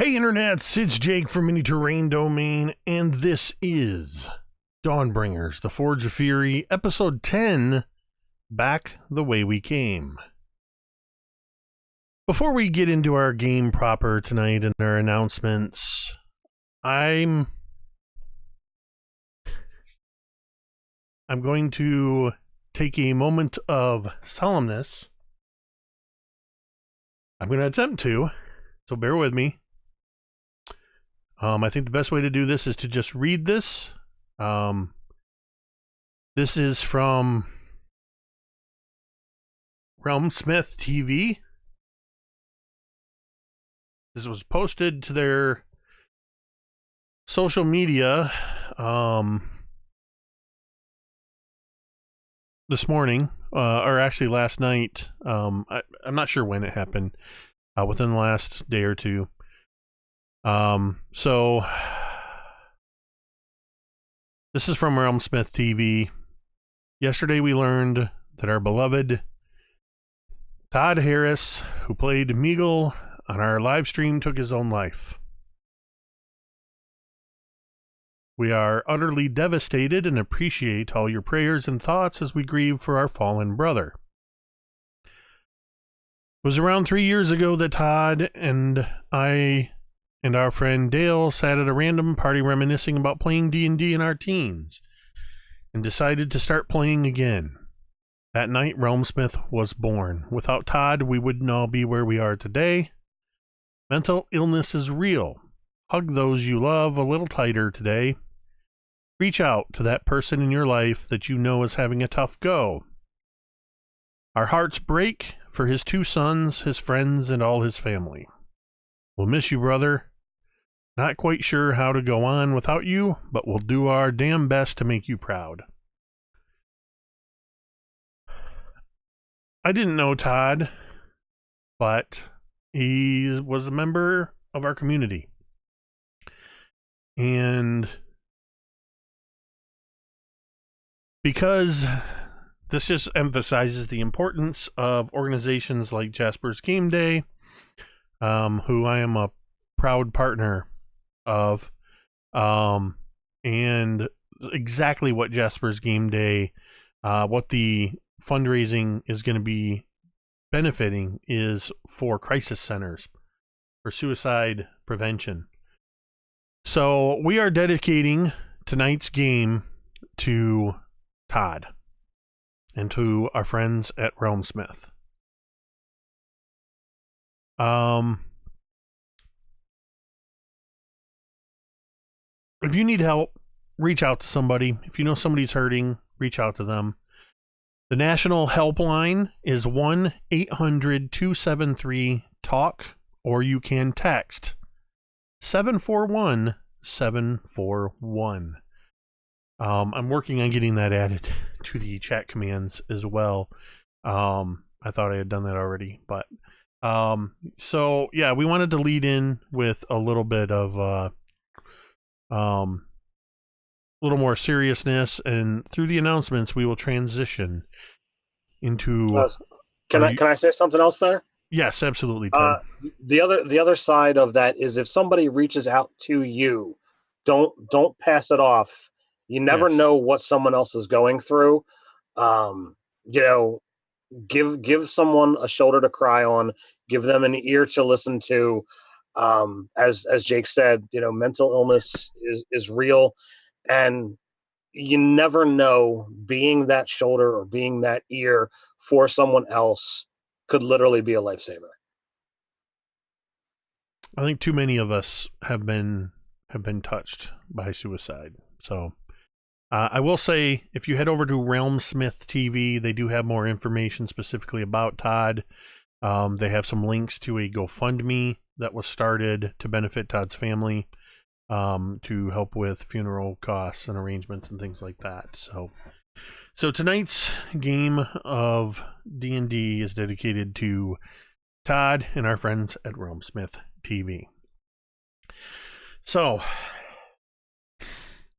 Hey internets, it's Jake from Mini Terrain Domain, and this is Dawnbringers, the Forge of Fury, episode 10, Back the Way We Came. Before we get into our game proper tonight and our announcements, I'm going to take a moment of solemnness. I'm going to attempt to, so bear with me. I think the best way to do this is to just read this. This is from Realmsmith TV. This was posted to their social media this morning, or actually last night. I'm not sure when it happened, within the last day or two. So this is from Realmsmith TV. Yesterday we learned that our beloved Todd Harris, who played Meagle on our live stream, took his own life. We are utterly devastated and appreciate all your prayers and thoughts as we grieve for our fallen brother. It was around 3 years ago that Todd and I and our friend Dale sat at a random party reminiscing about playing D&D in our teens and decided to start playing again. That night, Realmsmith was born. Without Todd, we wouldn't all be where we are today. Mental illness is real. Hug those you love a little tighter today. Reach out to that person in your life that you know is having a tough go. Our hearts break for his 2 sons, his friends, and all his family. We'll miss you, brother. Not quite sure how to go on without you, but we'll do our damn best to make you proud. I didn't know Todd, but he was a member of our community. And because this just emphasizes the importance of organizations like Jasper's Game Day, who I am a proud partner of, and exactly what Jasper's Game Day, what the fundraising is going to be benefiting is for crisis centers, for suicide prevention. So we are dedicating tonight's game to Todd and to our friends at Realmsmith. If you need help, reach out to somebody. If you know somebody's hurting, reach out to them. The national helpline is 1-800-273-TALK, or you can text 741-741. I'm working on getting that added to the chat commands as well. I thought I had done that already, but so yeah, we wanted to lead in with a little bit of a little more seriousness, and through the announcements we will transition into can I say something else there? Yes, absolutely, Ted. The other side of that is, if somebody reaches out to you, don't pass it off. You never know what someone else is going through. Give someone a shoulder to cry on, give them an ear to listen to. As Jake said, mental illness is real, and you never know, being that shoulder or being that ear for someone else could literally be a lifesaver. I think too many of us have been touched by suicide. So I will say, if you head over to Realmsmith TV, they do have more information specifically about Todd. They have some links to a GoFundMe that was started to benefit Todd's family, to help with funeral costs and arrangements and things like that. So tonight's game of D&D is dedicated to Todd and our friends at Realmsmith TV. So,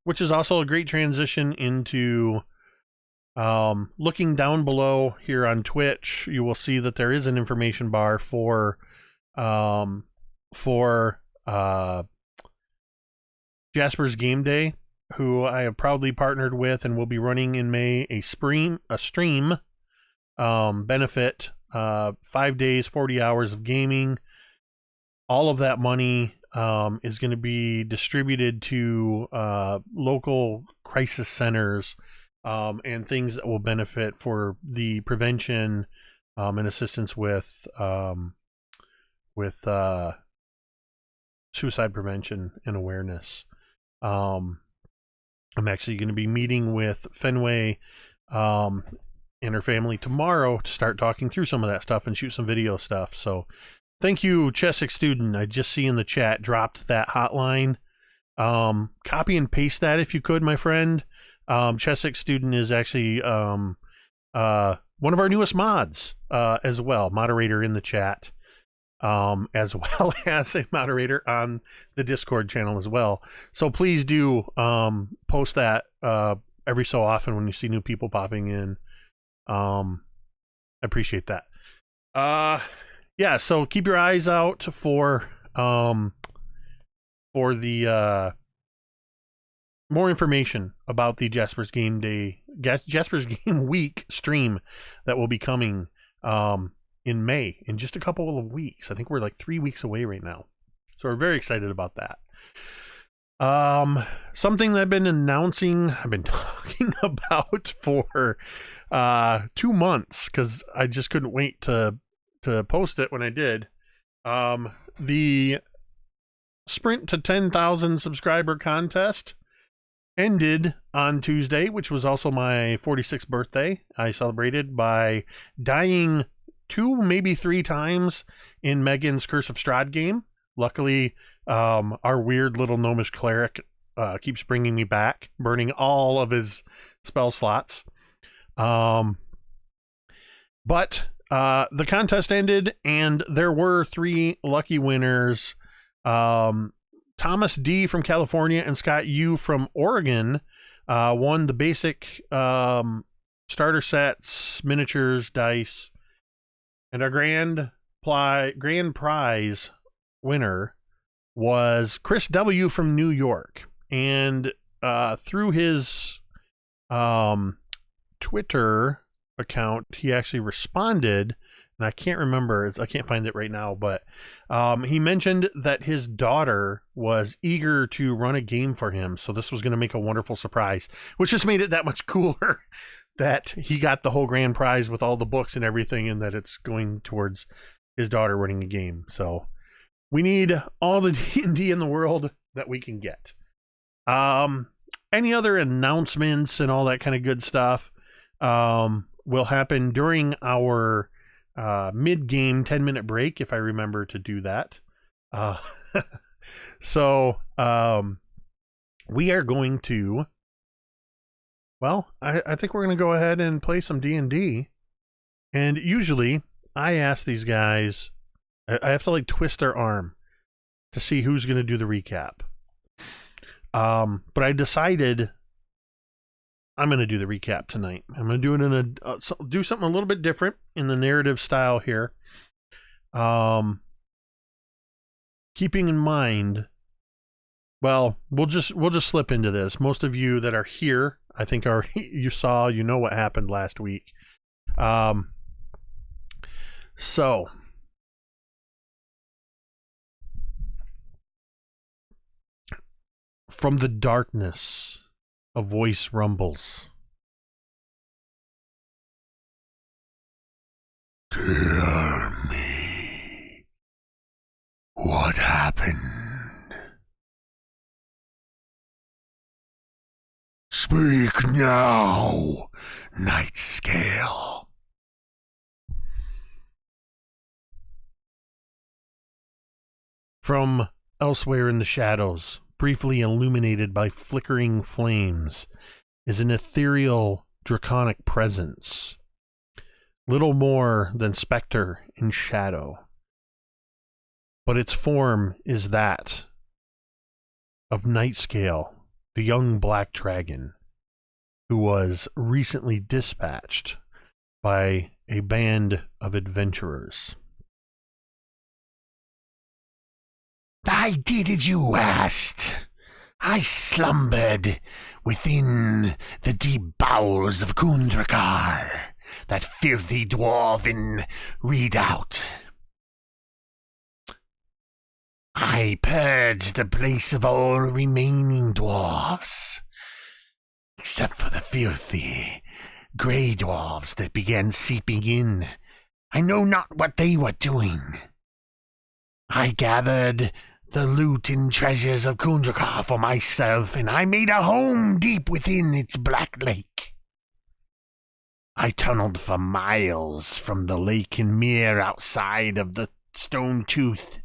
which is also a great transition into looking down below here on Twitch. You will see that there is an information bar for Jasper's Game Day, who I have proudly partnered with and will be running in May a stream benefit, 5 days, 40 hours of gaming. All of that money is going to be distributed to local crisis centers and things that will benefit for the prevention and assistance with suicide prevention and awareness. I'm actually going to be meeting with Fenway and her family tomorrow to start talking through some of that stuff and shoot some video stuff. So thank you, Chesic Student. I just see in the chat dropped that hotline. Copy and paste that if you could, my friend. Chesic Student is actually one of our newest mods as well, moderator in the chat, as well as a moderator on the Discord channel as well. So please do post that every so often when you see new people popping in. I appreciate that. Yeah, so keep your eyes out for the more information about the Jasper's Game Week stream that will be coming in May, in just a couple of weeks. I think we're like 3 weeks away right now. So we're very excited about that. Something that I've been talking about for 2 months, because I just couldn't wait to post it when I did. The Sprint to 10,000 subscriber contest ended on Tuesday, which was also my 46th birthday. I celebrated by dying 2, maybe 3 times in Megan's Curse of Strahd game. Luckily, our weird little gnomish cleric keeps bringing me back, burning all of his spell slots. But the contest ended, and there were 3 lucky winners. Thomas D. from California and Scott U. from Oregon won the basic starter sets, miniatures, dice, and our grand prize winner was Chris W. from New York. And through his Twitter account, he actually responded, and I can't find it right now, but he mentioned that his daughter was eager to run a game for him, so this was going to make a wonderful surprise, which just made it that much cooler that he got the whole grand prize with all the books and everything, and that it's going towards his daughter running a game. So we need all the D&D in the world that we can get. Any other announcements and all that kind of good stuff will happen during our mid-game 10-minute break, if I remember to do that. So we are going to, I think we're going to go ahead and play some D&D. And usually I ask these guys, I have to like twist their arm to see who's going to do the recap. But I decided I'm going to do the recap tonight. I'm going to do it in do something a little bit different in the narrative style here. Keeping in mind, we'll just slip into this. Most of you that are here, I think you know what happened last week. So from the darkness, a voice rumbles. Tell me what happened. Speak now, Night Scale. From elsewhere in the shadows, briefly illuminated by flickering flames, is an ethereal, draconic presence, little more than specter in shadow. But its form is that of Nightscale, the young black dragon, who was recently dispatched by a band of adventurers. I did as you asked. I slumbered within the deep bowels of Kundrakar, that filthy dwarven redoubt. I purged the place of all remaining dwarves, except for the filthy grey dwarves that began seeping in. I know not what they were doing. I gathered the loot and treasures of Kundrakar for myself, and I made a home deep within its black lake. I tunneled for miles from the lake and mere outside of the stone tooth.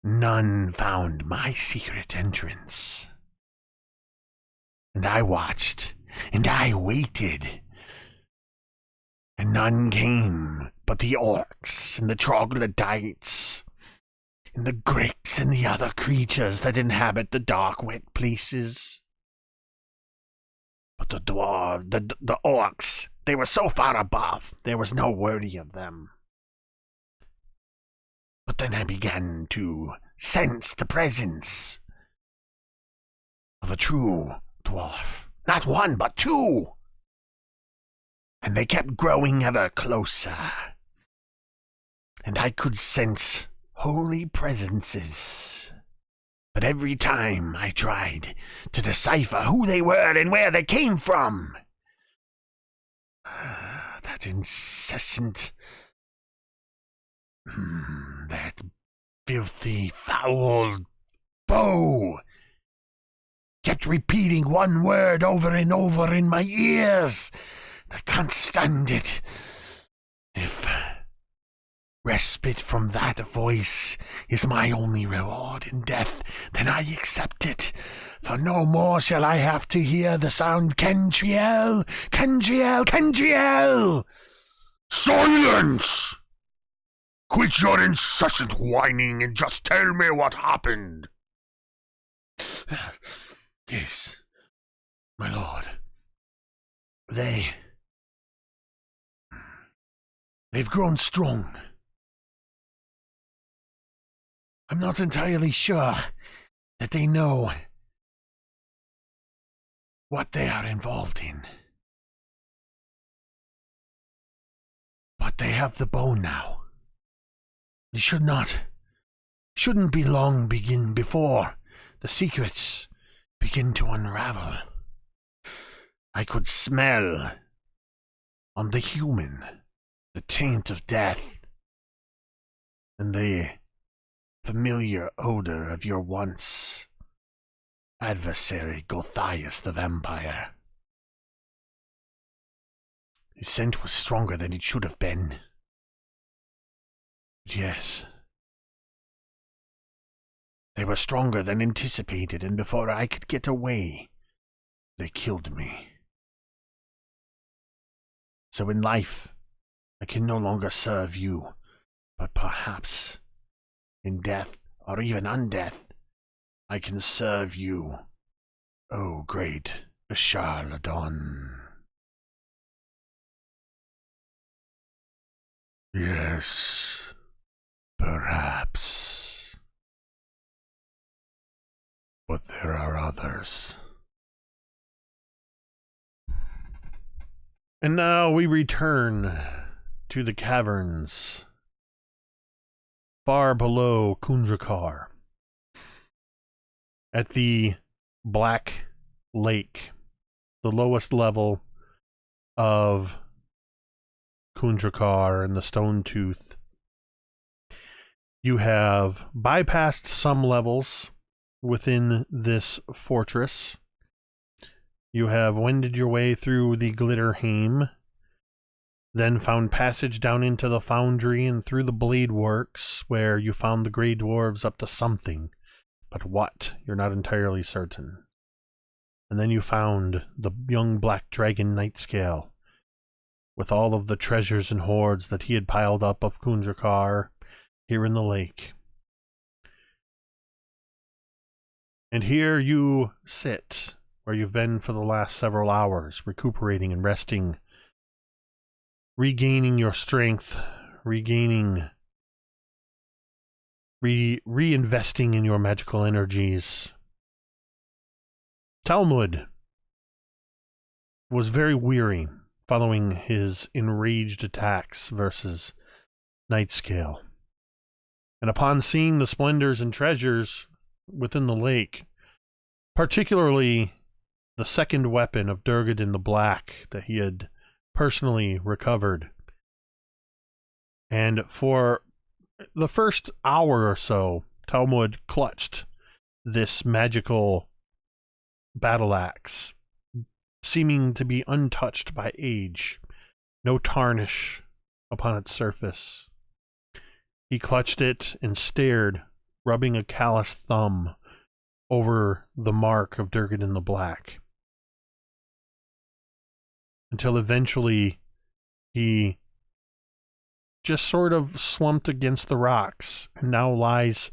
None found my secret entrance. And I watched, and I waited. And none came but the orcs and the troglodytes, and the gricks and the other creatures that inhabit the dark, wet places. But the dwarves, the orcs, they were so far above, there was no worry of them. But then I began to sense the presence of a true dwarf. Not one, but two. And they kept growing ever closer. And I could sense holy presences. But every time I tried to decipher who they were and where they came from, that incessant, that filthy, foul bow kept repeating one word over and over in my ears. I can't stand it. If respite from that voice is my only reward in death, then I accept it, for no more shall I have to hear the sound Cantriel, Cantriel, Cantriel! Silence! Quit your incessant whining and just tell me what happened. Yes, my lord. They've grown strong. I'm not entirely sure that they know what they are involved in. But they have the bow now. It shouldn't be long before the secrets begin to unravel. I could smell on the human the taint of death and the familiar odor of your once adversary Gothias the vampire. His scent was stronger than it should have been. Yes. They were stronger than anticipated, and before I could get away, they killed me. So in life, I can no longer serve you, but perhaps in death, or even undeath, I can serve you, O great Charladon. Yes, perhaps. But there are others. And now we return to the caverns far below Kundrakar, at the Black Lake, the lowest level of Kundrakar and the Stone Tooth. You have bypassed some levels within this fortress. You have wended your way through the Glitterheim, then found passage down into the foundry and through the blade works, where you found the Grey Dwarves up to something, but what, you're not entirely certain. And then you found the young black dragon Nightscale, with all of the treasures and hoards that he had piled up of Kundrakar here in the lake. And here you sit, where you've been for the last several hours, recuperating and resting, regaining your strength, regaining reinvesting in your magical energies. Talmud was very weary following his enraged attacks versus Nightscale. And upon seeing the splendors and treasures within the lake, particularly the second weapon of Durgadin the Black that he had personally recovered, and for the first hour or so, Talmud clutched this magical battle axe, seeming to be untouched by age, no tarnish upon its surface. He clutched it and stared, rubbing a calloused thumb over the mark of Durgadin the Black, until eventually he just sort of slumped against the rocks and now lies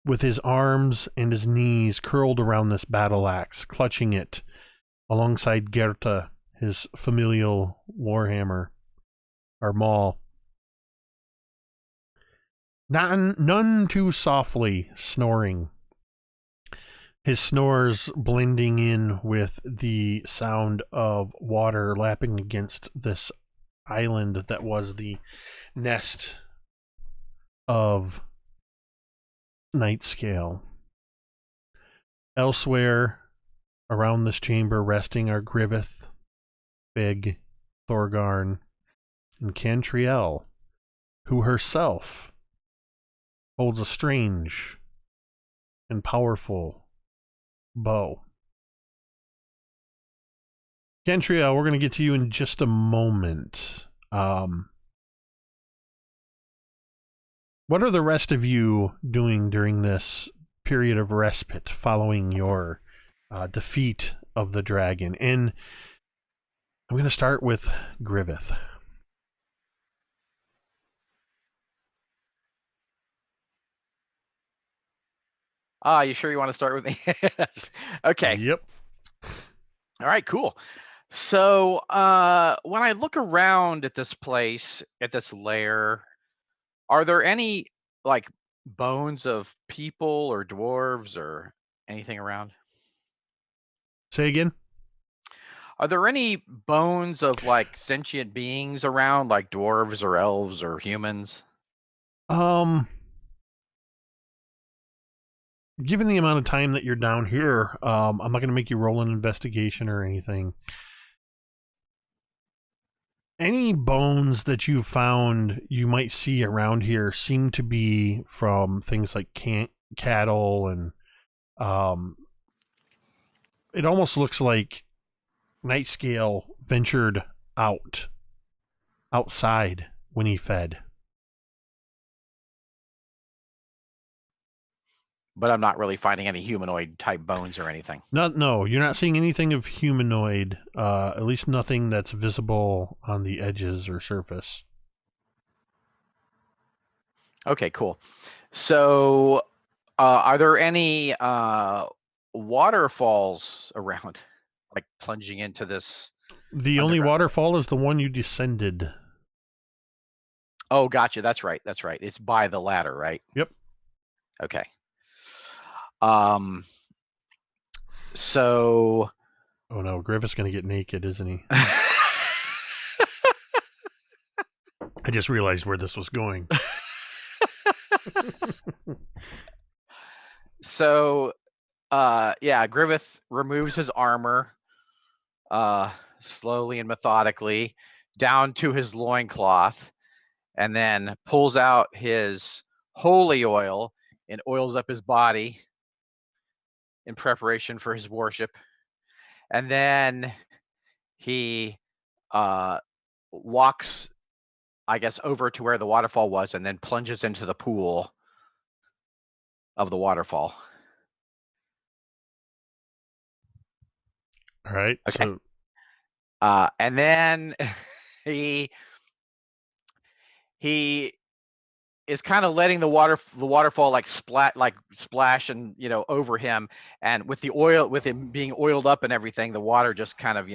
with his arms and his knees curled around this battle axe, clutching it alongside Gerta, his familial warhammer, or maul. None too softly snoring, his snores blending in with the sound of water lapping against this island that was the nest of Nightscale. Elsewhere around this chamber resting are Griveth, Big, Thorgarn, and Cantriel, who herself holds a strange and powerful bow. Cantriel, we're going to get to you in just a moment. What are the rest of you doing during this period of respite following your defeat of the dragon? And I'm going to start with Griveth. You sure you want to start with me? Okay. Yep. All right, cool. So when I look around at this place, at this lair, are there any like bones of people or dwarves or anything around? Say again? Are there any bones of like sentient beings around, like dwarves or elves or humans? Given the amount of time that you're down here, I'm not going to make you roll an investigation or anything. Any bones that you found you might see around here seem to be from things like cattle, and it almost looks like Nightscale ventured outside when he fed. But I'm not really finding any humanoid type bones or anything. No, you're not seeing anything of humanoid, at least nothing that's visible on the edges or surface. Okay, cool. So are there any waterfalls around, like plunging into this? The only waterfall is the one you descended. Oh, gotcha. That's right. It's by the ladder, right? Yep. Okay. So. Oh no, Griveth's gonna get naked, isn't he? I just realized where this was going. So, yeah, Griveth removes his armor, slowly and methodically down to his loincloth, and then pulls out his holy oil and oils up his body in preparation for his worship. And then he walks, I guess, over to where the waterfall was and then plunges into the pool of the waterfall. All right. Okay. So, and then he is kind of letting the waterfall like splash and over him, and with him being oiled up and everything, the water just kind of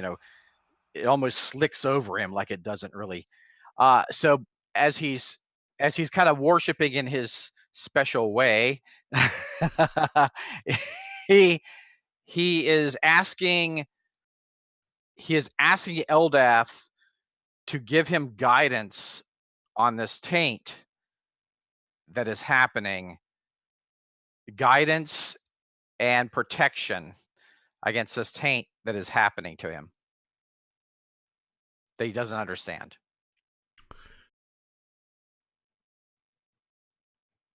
it almost slicks over him, like it doesn't really. So as he's kind of worshiping in his special way. he is asking Eldath to give him guidance on this taint that is happening, guidance and protection against this taint that is happening to him that he doesn't understand.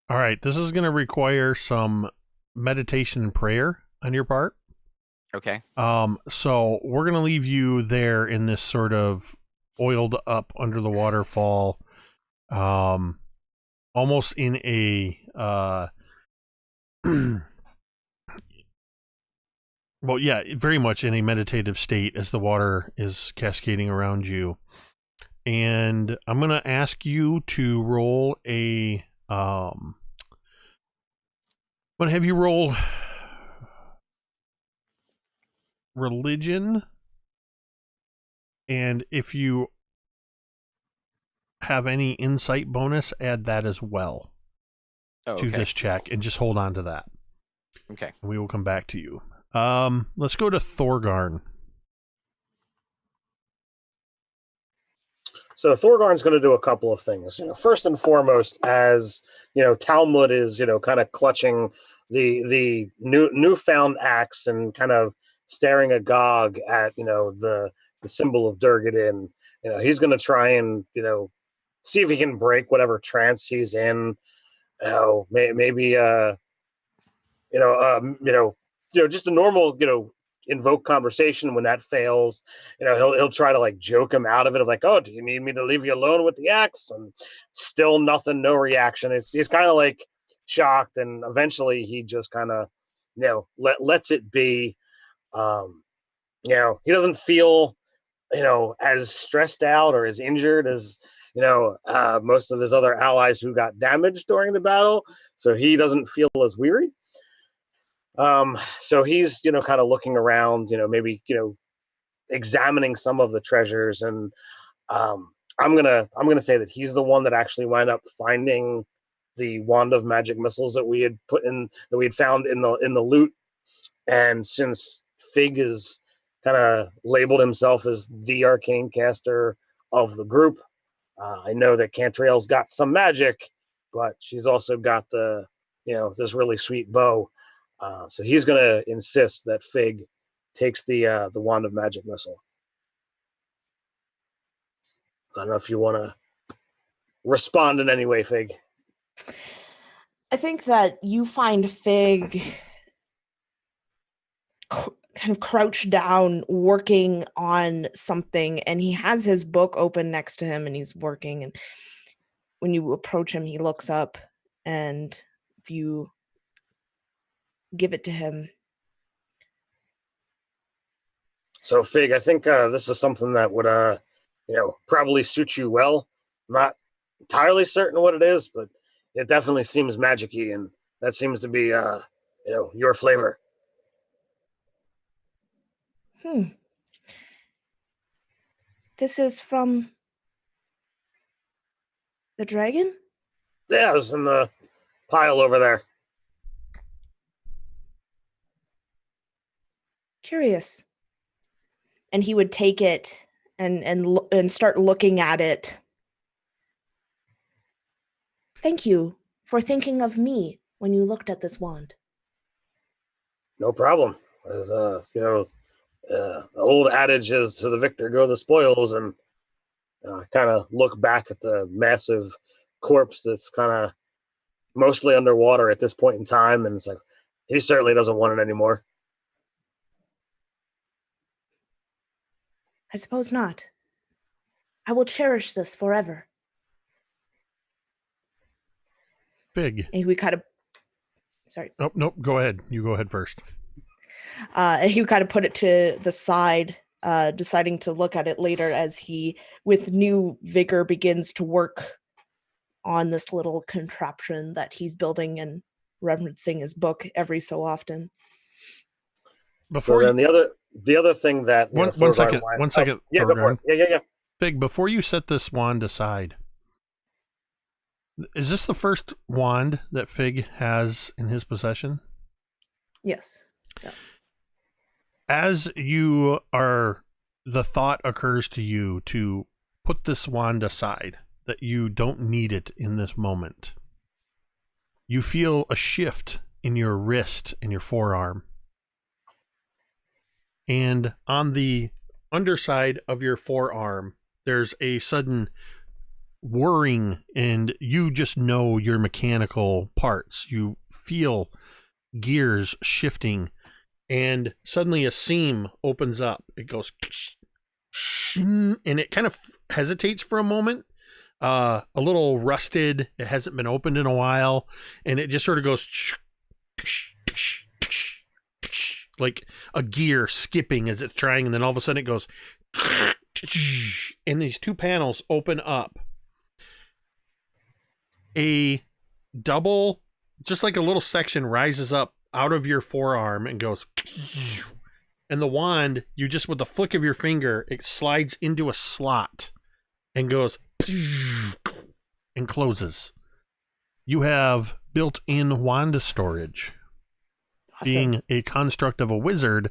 All right, this is going to require some meditation and prayer on your part. Okay. So we're going to leave you there in this sort of oiled up under the waterfall, almost in a, well, yeah, very much in a meditative state as the water is cascading around you. And I'm going to ask you to roll a, I'm going to have you roll religion, and if you have any insight bonus, add that as well to this check, and just hold on to that. Okay. And we will come back to you. Let's go to Thorgarn. So Thorgarn's going to do a couple of things. First and foremost, as Talmud is kind of clutching the newfound axe and kind of staring agog at the symbol of Durgadin. He's going to try and see if he can break whatever trance he's in. Maybe just a normal invoke conversation. When that fails, he'll try to like joke him out of it, of like, oh, do you need me to leave you alone with the axe? And still nothing, no reaction. He's kind of like shocked, and eventually he just kind of lets it be. He doesn't feel as stressed out or as injured as most of his other allies who got damaged during the battle, so he doesn't feel as weary. So he's kind of looking around, maybe examining some of the treasures, and I'm gonna say that he's the one that actually wound up finding the wand of magic missiles that we had found in the loot. And since Fig is kind of labeled himself as the arcane caster of the group, I know that Cantriel's got some magic, but she's also got the this really sweet bow. So he's going to insist that Fig takes the wand of magic missile. I don't know if you want to respond in any way, Fig. I think that you find Fig kind of crouched down, working on something, and he has his book open next to him, and he's working. And when you approach him, he looks up, and if you give it to him. So Fig, I think this is something that would probably suit you well. I'm not entirely certain what it is, but it definitely seems magic-y, and that seems to be your flavor. This is from the dragon? Yeah, it was in the pile over there. Curious. And he would take it and start looking at it. Thank you for thinking of me when you looked at this wand. No problem. As the old adage is, to the victor go the spoils, and kind of look back at the massive corpse that's kind of mostly underwater at this point in time, and it's like, he certainly doesn't want it anymore. I suppose not. I will cherish this forever. Fig. And we kind of... Sorry. Oh, nope. Go ahead. You go ahead first. And he kind of put it to the side, deciding to look at it later as he, with new vigor, begins to work on this little contraption that he's building and referencing his book every so often. Before so then the other thing that one second. Yeah, go for it. Yeah. Fig, before you set this wand aside, Is this the first wand that Fig has in his possession? Yes. Yeah. As the thought occurs to you to put this wand aside, that you don't need it in this moment, you feel a shift in your wrist and your forearm. And on the underside of your forearm, there's a sudden whirring, and you just know your mechanical parts. You feel gears shifting, and suddenly a seam opens up. It goes, and it kind of hesitates for a moment. A little rusted. It hasn't been opened in a while, and it just sort of goes like a gear skipping as it's trying, and then all of a sudden it goes, and these two panels open up. A double, just like a little section, rises up out of your forearm and goes, and the wand, you just, with the flick of your finger, it slides into a slot and goes and closes. You have built-in wand storage. Awesome. Being a construct of a wizard,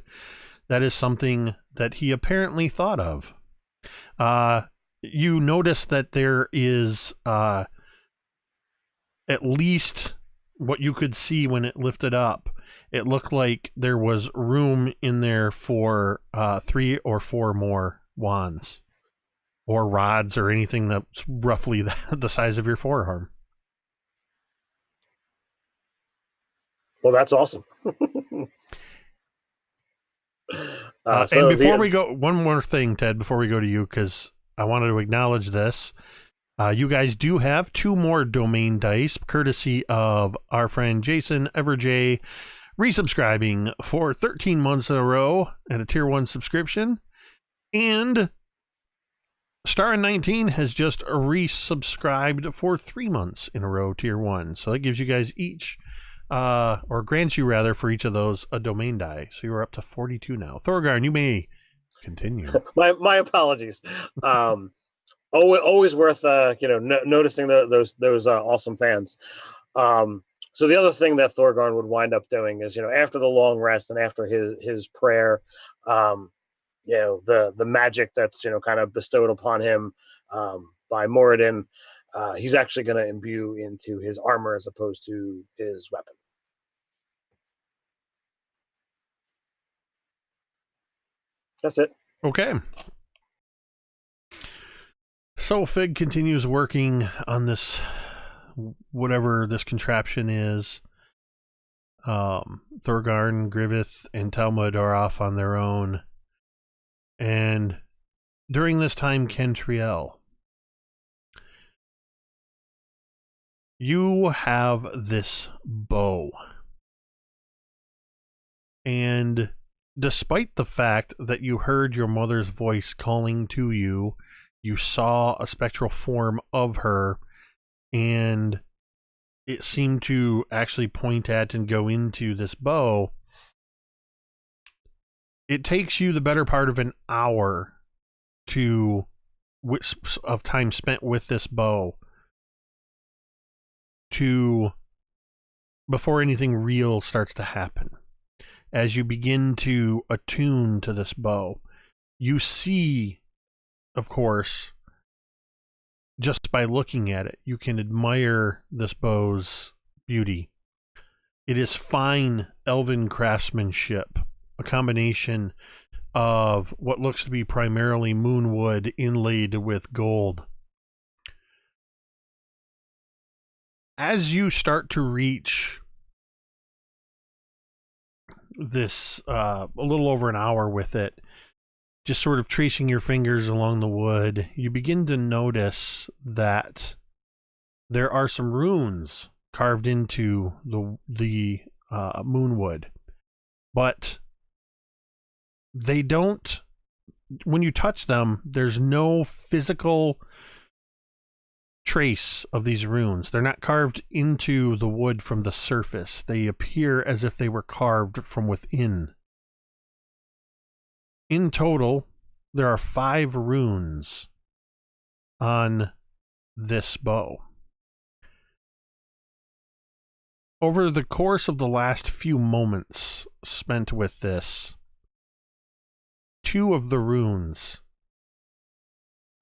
that is something that he apparently thought of. You notice that there is at least what you could see when it lifted up. It looked like there was room in there for 3 or 4 more wands or rods or anything that's roughly the size of your forearm. Well, that's awesome. And before we go, one more thing, Ted, before we go to you, because I wanted to acknowledge this. You guys do have 2 more domain dice, courtesy of our friend Jason Everj, resubscribing for 13 months in a row at a tier 1 subscription. And Starin19 has just resubscribed for 3 months in a row, tier 1. So that gives you guys each, or grants you rather, for each of those a domain die. So you're up to 42 now. Thorgarn, you may continue. my apologies. Always worth noticing those awesome fans. So the other thing that Thorgarn would wind up doing is, after the long rest and after his prayer, the magic that's kind of bestowed upon him by Moradin, he's actually going to imbue into his armor as opposed to his weapon. That's it. Okay. So Fig continues working on this, whatever this contraption is. Thorgarn, Griveth, and Talmud are off on their own. And during this time, Cantriel, you have this bow. And despite the fact that you heard your mother's voice calling to you, you saw a spectral form of her, and it seemed to actually point at and go into this bow. It takes you the better part of an hour of time spent with this bow before anything real starts to happen. As you begin to attune to this bow, you see, of course, just by looking at it, you can admire this bow's beauty. It is fine elven craftsmanship, a combination of what looks to be primarily moonwood inlaid with gold. As you start to reach this, a little over an hour with it, just sort of tracing your fingers along the wood, you begin to notice that there are some runes carved into the moonwood, but they don't, when you touch them, there's no physical trace of these runes. They're not carved into the wood from the surface. They appear as if they were carved from within. In total, there are 5 runes on this bow. over the course of the last few moments spent with this, 2 of the runes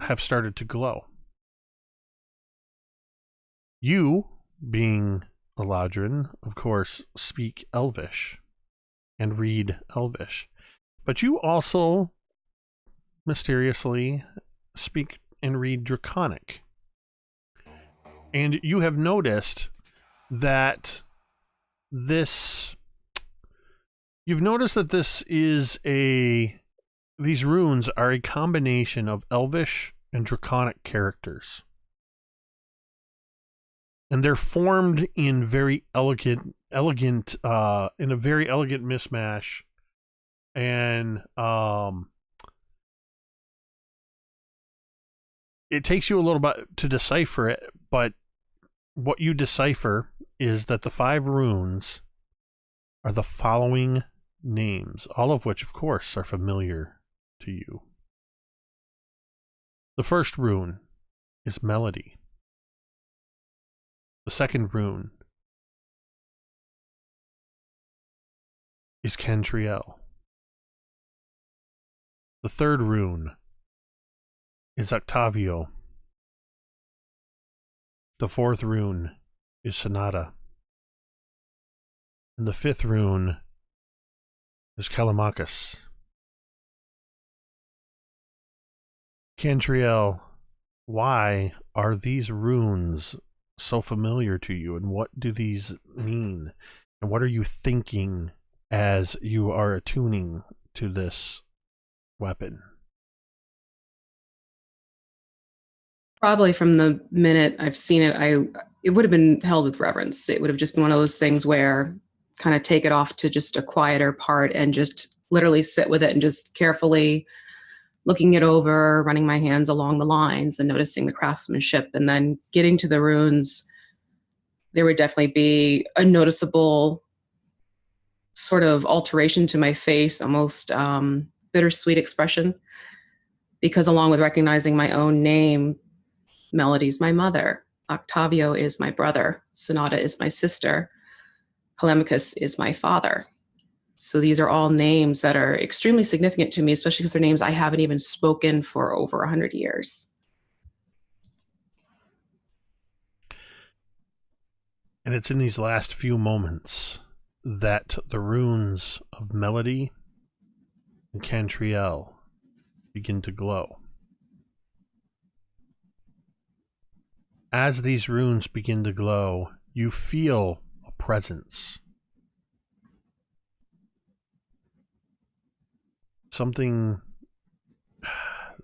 have started to glow. You, being Eladrin, of course, speak Elvish and read Elvish. But you also mysteriously speak and read Draconic. And you have noticed that these runes are a combination of Elvish and Draconic characters. And they're formed in very elegant in a very elegant mismatch. And it takes you a little bit to decipher it, but what you decipher is that the 5 runes are the following names, all of which, of course, are familiar to you. The first rune is Melody. The second rune is Cantriel. The third rune is Octavio. The fourth rune is Sonata. And the fifth rune is Callimachus. Cantriel, why are these runes so familiar to you, and what do these mean? And what are you thinking as you are attuning to this weapon? Probably from the minute I've seen it, it would have been held with reverence. It would have just been one of those things where kind of take it off to just a quieter part and just literally sit with it and just carefully looking it over, running my hands along the lines and noticing the craftsmanship. And then getting to the runes, there would definitely be a noticeable sort of alteration to my face, almost bittersweet expression, because along with recognizing my own name, Melody's my mother, Octavio is my brother, Sonata is my sister, Callimachus is my father. So these are all names that are extremely significant to me, especially because they're names I haven't even spoken for over 100 years. And it's in these last few moments that the runes of Melody and Cantriel begin to glow. As these runes begin to glow, you feel a presence. Something,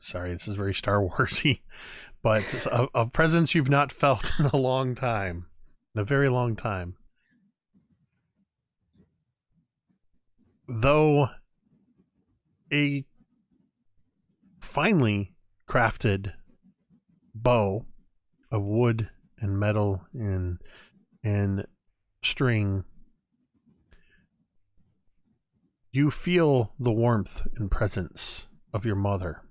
sorry, this is very Star Warsy, but a presence you've not felt in a long time, in a very long time. Though a finely crafted bow of wood and metal and string, you feel the warmth and presence of your mother.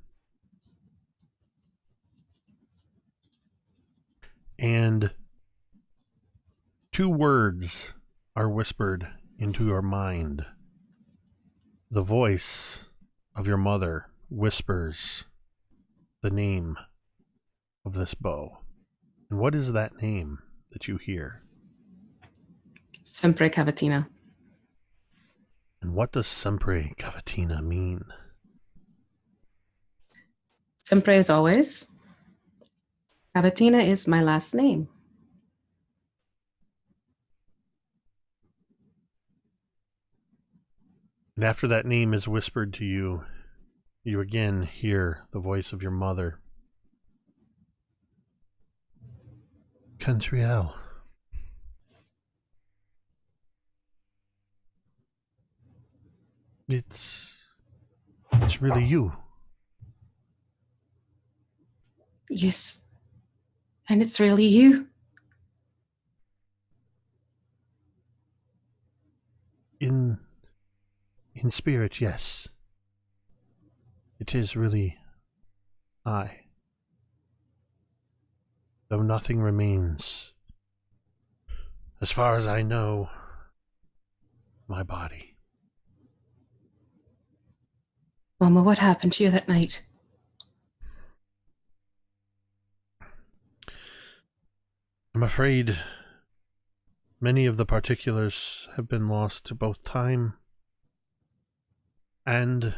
And 2 words are whispered into your mind. The voice of your mother whispers the name of this bow. And what is that name that you hear? Sempre Cavatina. And what does Sempre Cavatina mean? Sempre is always. Cavatina is my last name. And after that name is whispered to you, you again hear the voice of your mother. Cantriel. It's really you. Yes. And it's really you. In spirit, yes. It is really I. Though nothing remains As far as I know, my body. Mama, what happened to you that night? I'm afraid many of the particulars have been lost to both time and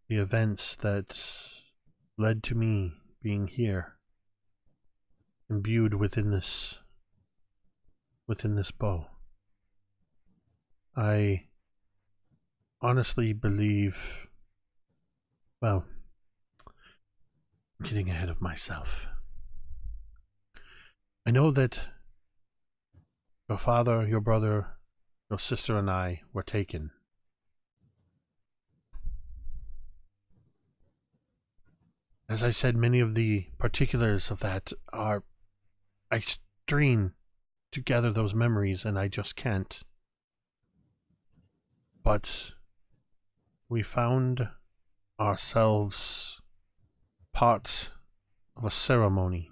the events that led to me being here, imbued within this bow. I honestly believe, well, I'm getting ahead of myself. I know that your father, your brother, your sister, and I were taken. As I said, many of the particulars of that are... I strain to gather those memories, and I just can't. But we found ourselves part of a ceremony.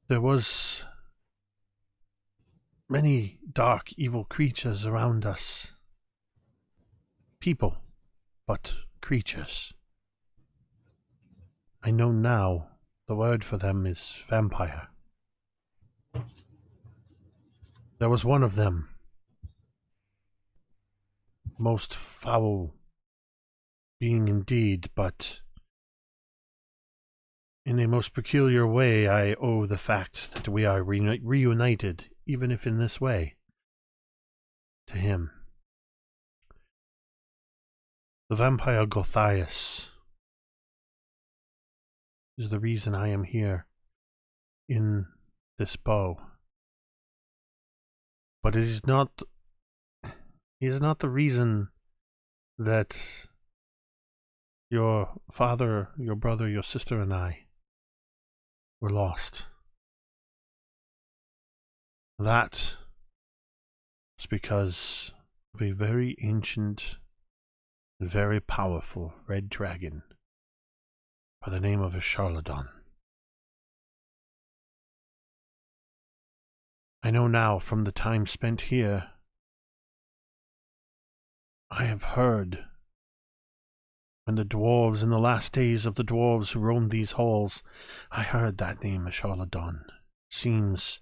There was many dark, evil creatures around us. People, but creatures. I know now the word for them is vampire. There was one of them, most foul being indeed, but in a most peculiar way I owe the fact that we are reunited, even if in this way, to him. The vampire Gothias is the reason I am here in this bow. But he is not the reason that your father, your brother, your sister, and I were lost. That was because of a very ancient and very powerful red dragon by the name of a Charladon. I know now from the time spent here, I have heard when the dwarves, in the last days of the dwarves who roamed these halls, I heard that name, a Charladon. It seems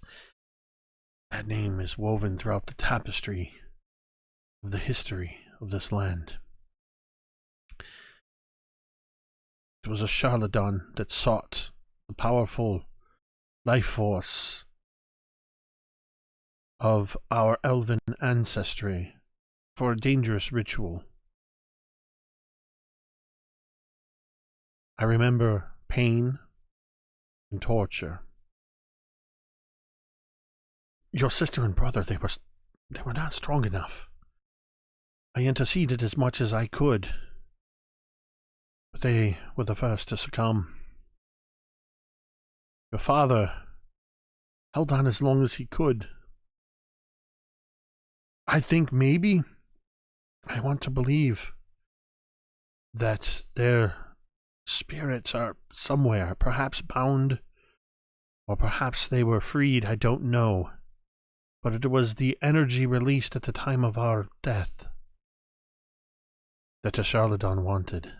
that name is woven throughout the tapestry of the history of this land. It was a Charladon that sought the powerful life force of our elven ancestry for a dangerous ritual. I remember pain and torture. Your sister and brother, they were not strong enough. I interceded as much as I could, but they were the first to succumb. Your father held on as long as he could. I think maybe, I want to believe that their spirits are somewhere, perhaps bound, or perhaps they were freed, I don't know. But it was the energy released at the time of our death that a Charladon wanted.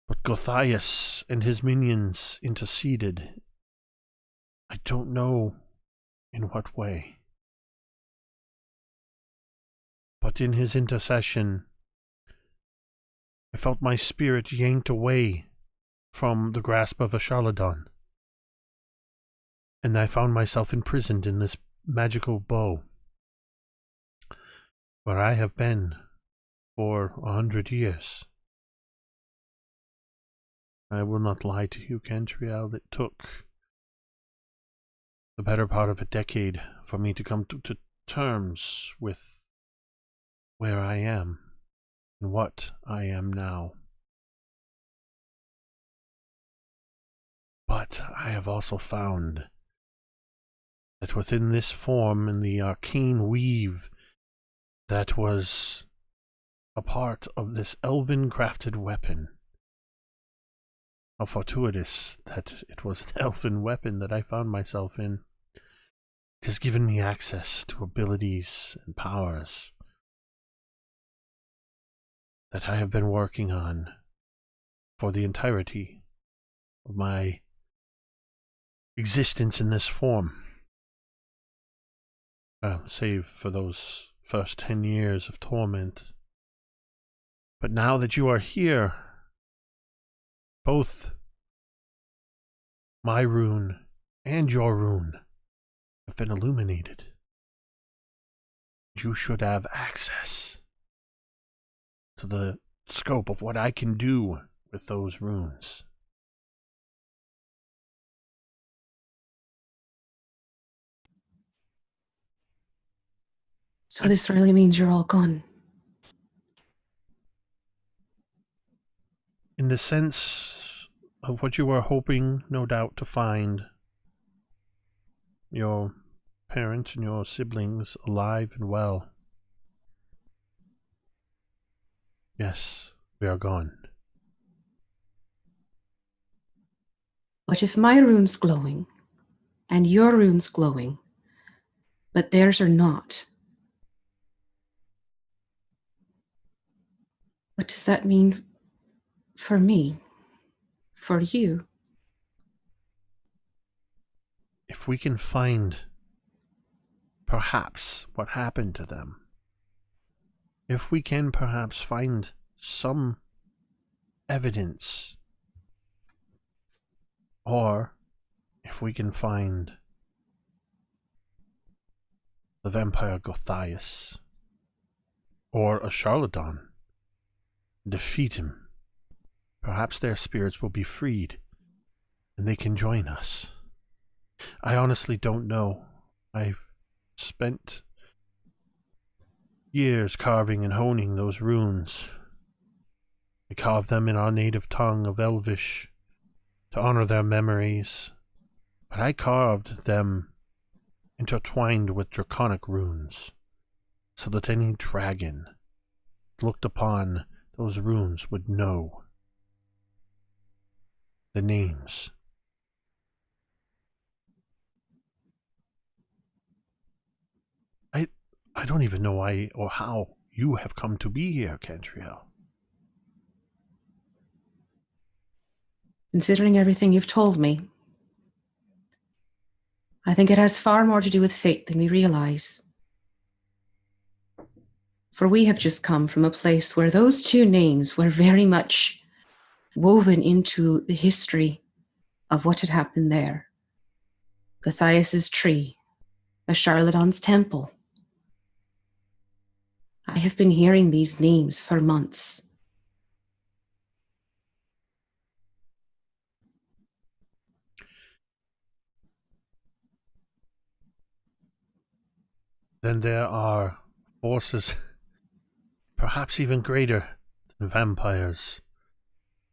But Gothias and his minions interceded. I don't know in what way. But in his intercession, I felt my spirit yanked away from the grasp of a Charladon, and I found myself imprisoned in this magical bow, where I have been for 100 years. I will not lie to you, Cantriel, it took the better part of a decade for me to come to terms with where I am and what I am now. But I have also found that within this form, in the arcane weave that was a part of this elven crafted weapon, How fortuitous that it was an elven weapon that I found myself in. It has given me access to abilities and powers that I have been working on for the entirety of my existence in this form. Save for those first 10 years of torment. But now that you are here, both my rune and your rune have been illuminated. You should have access to the scope of what I can do with those runes. So this really means you're all gone. In the sense of what you were hoping, no doubt, to find your parents and your siblings alive and well. Yes, we are gone. But if my rune's glowing, and your rune's glowing, but theirs are not, what does that mean for me? For you? If we can find perhaps what happened to them, if we can perhaps find some evidence, or if we can find the vampire Gothias, or a charlatan, defeat him, perhaps their spirits will be freed, and they can join us. I honestly don't know. I've spent years carving and honing those runes. I carved them in our native tongue of Elvish to honor their memories, but I carved them intertwined with draconic runes, so that any dragon looked upon those runes would know the names. I don't even know why or how you have come to be here, Cantriel. Considering everything you've told me, I think it has far more to do with fate than we realize. For we have just come from a place where those two names were very much woven into the history of what had happened there. Gothias' tree, a charlatan's temple. I have been hearing these names for months. Then there are forces perhaps even greater than vampires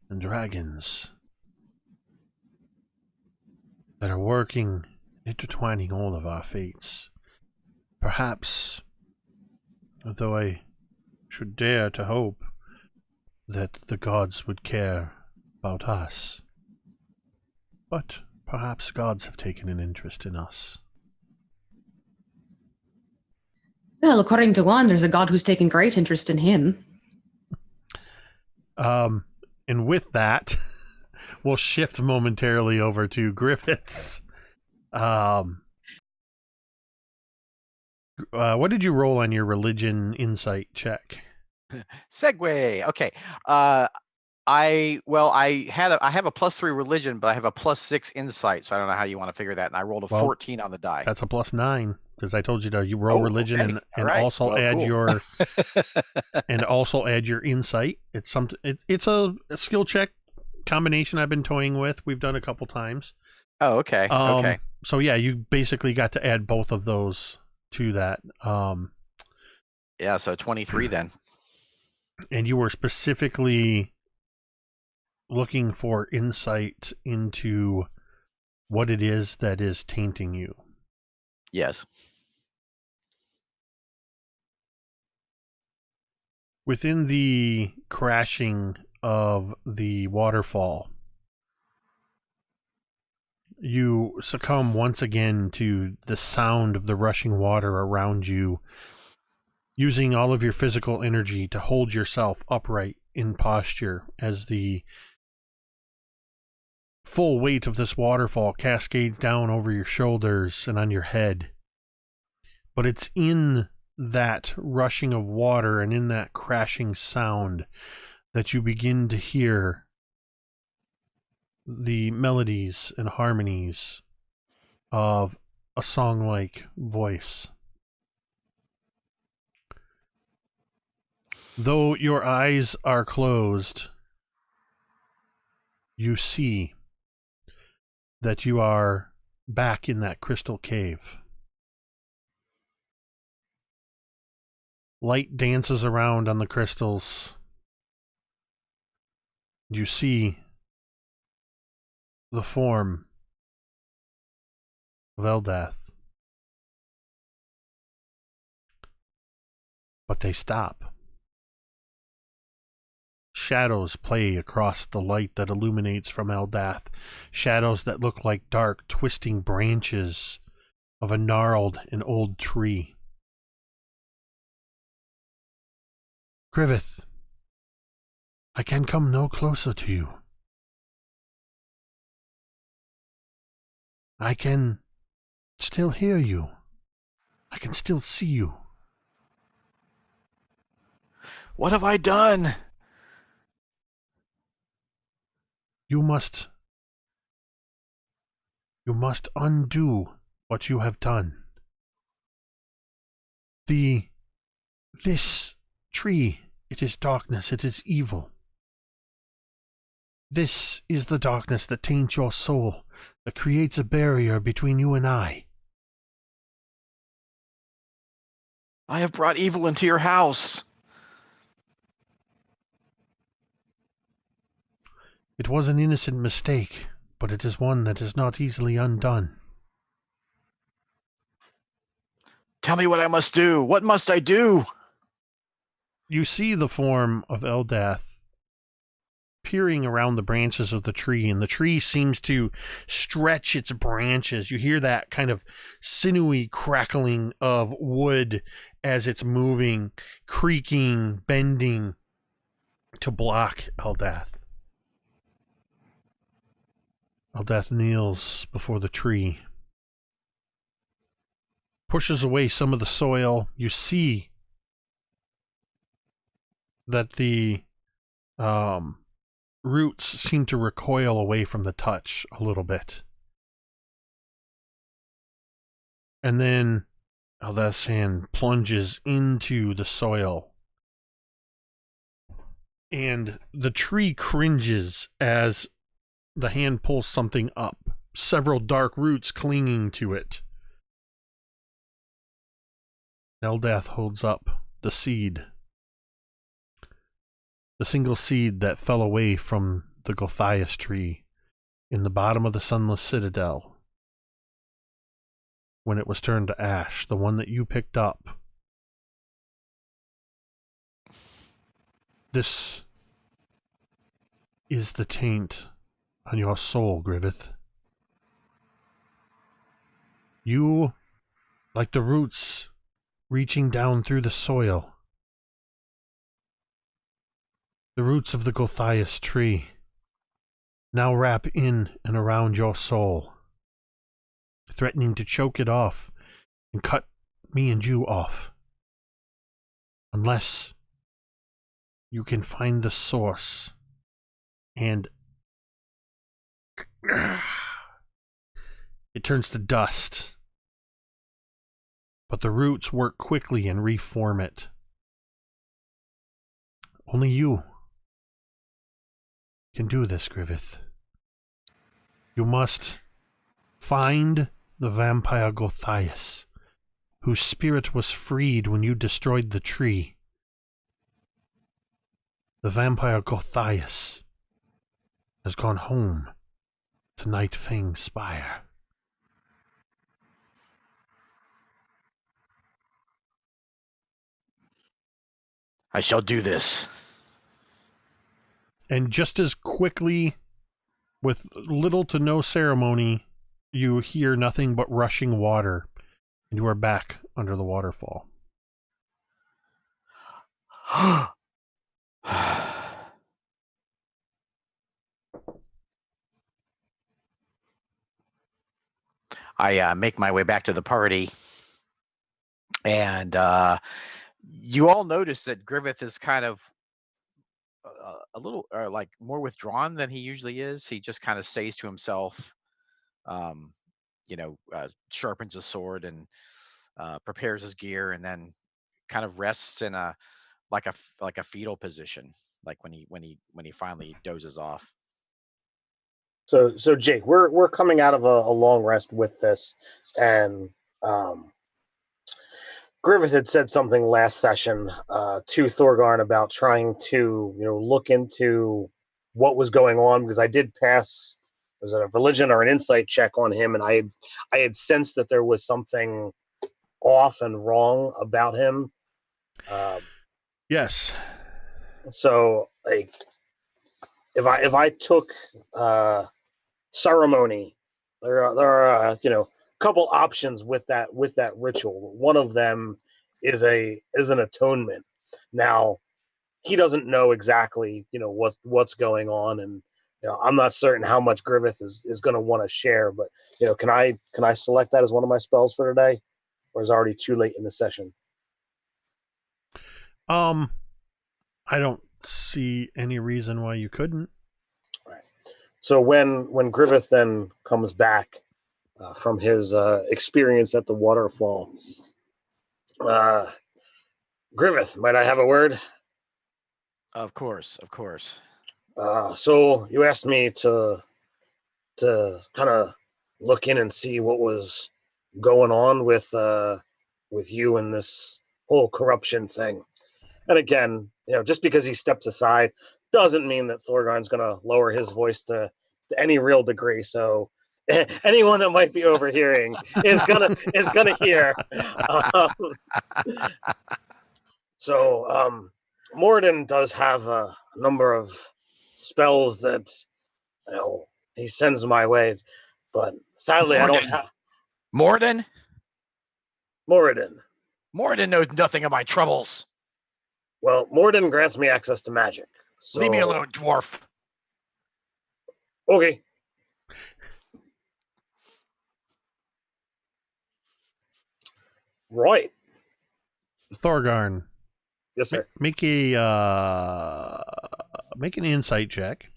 and dragons that are working, intertwining all of our fates. Perhaps, although I should dare to hope that the gods would care about us, but perhaps gods have taken an interest in us. Well, according to one, there's a god who's taken great interest in him. And with that, we'll shift momentarily over to Griveth's. What did you roll on your religion insight check? Segue. Okay. I have a +3 religion, but I have a +6 insight, so I don't know how you want to figure that. And I rolled a 14 on the die. That's a +9 because I told you to roll religion okay. and right. also add cool. your and also add your insight. It's something. It's a skill check combination I've been toying with. We've done a couple times. Oh, okay. Okay. So yeah, you basically got to add both of those to that. Yeah, so 23 then. And you were specifically looking for insight into what it is that is tainting you. Yes. Within the crashing of the waterfall, you succumb once again to the sound of the rushing water around you, using all of your physical energy to hold yourself upright in posture as the full weight of this waterfall cascades down over your shoulders and on your head. But it's in that rushing of water and in that crashing sound that you begin to hear the melodies and harmonies of a song-like voice. Though your eyes are closed, you see that you are back in that crystal cave. Light dances around on the crystals. You see the form of Eldath. But they stop. Shadows play across the light that illuminates from Eldath. Shadows that look like dark, twisting branches of a gnarled and old tree. Griveth, I can come no closer to you. I can still hear you. I can still see you. What have I done? You must undo what you have done. This tree, it is darkness, it is evil. This is the darkness that taints your soul, that creates a barrier between you and I. I have brought evil into your house. It was an innocent mistake, but it is one that is not easily undone. Tell me what I must do. What must I do? You see the form of Eldath peering around the branches of the tree, and the tree seems to stretch its branches. You hear that kind of sinewy crackling of wood as it's moving, creaking, bending to block Eldath. Eldath kneels before the tree, pushes away some of the soil. You see that the roots seem to recoil away from the touch a little bit. And then Eldath's hand plunges into the soil, and the tree cringes as the hand pulls something up, several dark roots clinging to it. Eldath holds up the seed. The single seed that fell away from the Gothias tree in the bottom of the Sunless Citadel when it was turned to ash, the one that you picked up. This is the taint on your soul, Griveth. You, like the roots reaching down through the soil, the roots of the Gothias tree, now wrap in and around your soul, threatening to choke it off and cut me and you off, unless you can find the source and it turns to dust. But the roots work quickly and reform it. Only you can do this, Griveth. You must find the vampire Gothias, whose spirit was freed when you destroyed the tree. The vampire Gothias has gone home to Night Fang's spire. I shall do this. And just as quickly, with little to no ceremony, you hear nothing but rushing water, and you are back under the waterfall. I make my way back to the party, and you all notice that Griveth is kind of a little like more withdrawn than he usually is. He just kind of stays to himself, sharpens his sword and prepares his gear, and then kind of rests in a fetal position, like when he finally dozes off. So Jake, we're coming out of a long rest with this, and Griveth had said something last session to Thorgarn about trying to look into what was going on, because I did pass, was it a religion or an insight check on him, and I had sensed that there was something off and wrong about him. Yes. So, like, if I took ceremony, there are a couple options with that ritual. One of them is an atonement. Now, he doesn't know exactly what's going on, and I'm not certain how much Griveth is going to want to share. But can I select that as one of my spells for today, or is it already too late in the session? I don't see any reason why you couldn't. All right. So when Griveth then comes back from his experience at the waterfall, Griveth, might I have a word? Of course. So you asked me to kind of look in and see what was going on with you and this whole corruption thing. And again, just because he stepped aside doesn't mean that Thorgarn's going to lower his voice to any real degree. So anyone that might be overhearing is gonna hear. Moradin does have a number of spells that he sends my way, but sadly I don't have. Moradin knows nothing of my troubles. Well, Moradin grants me access to magic. So... Leave me alone, dwarf. Okay. Right. Thorgarn. Yes, sir. Make an insight check.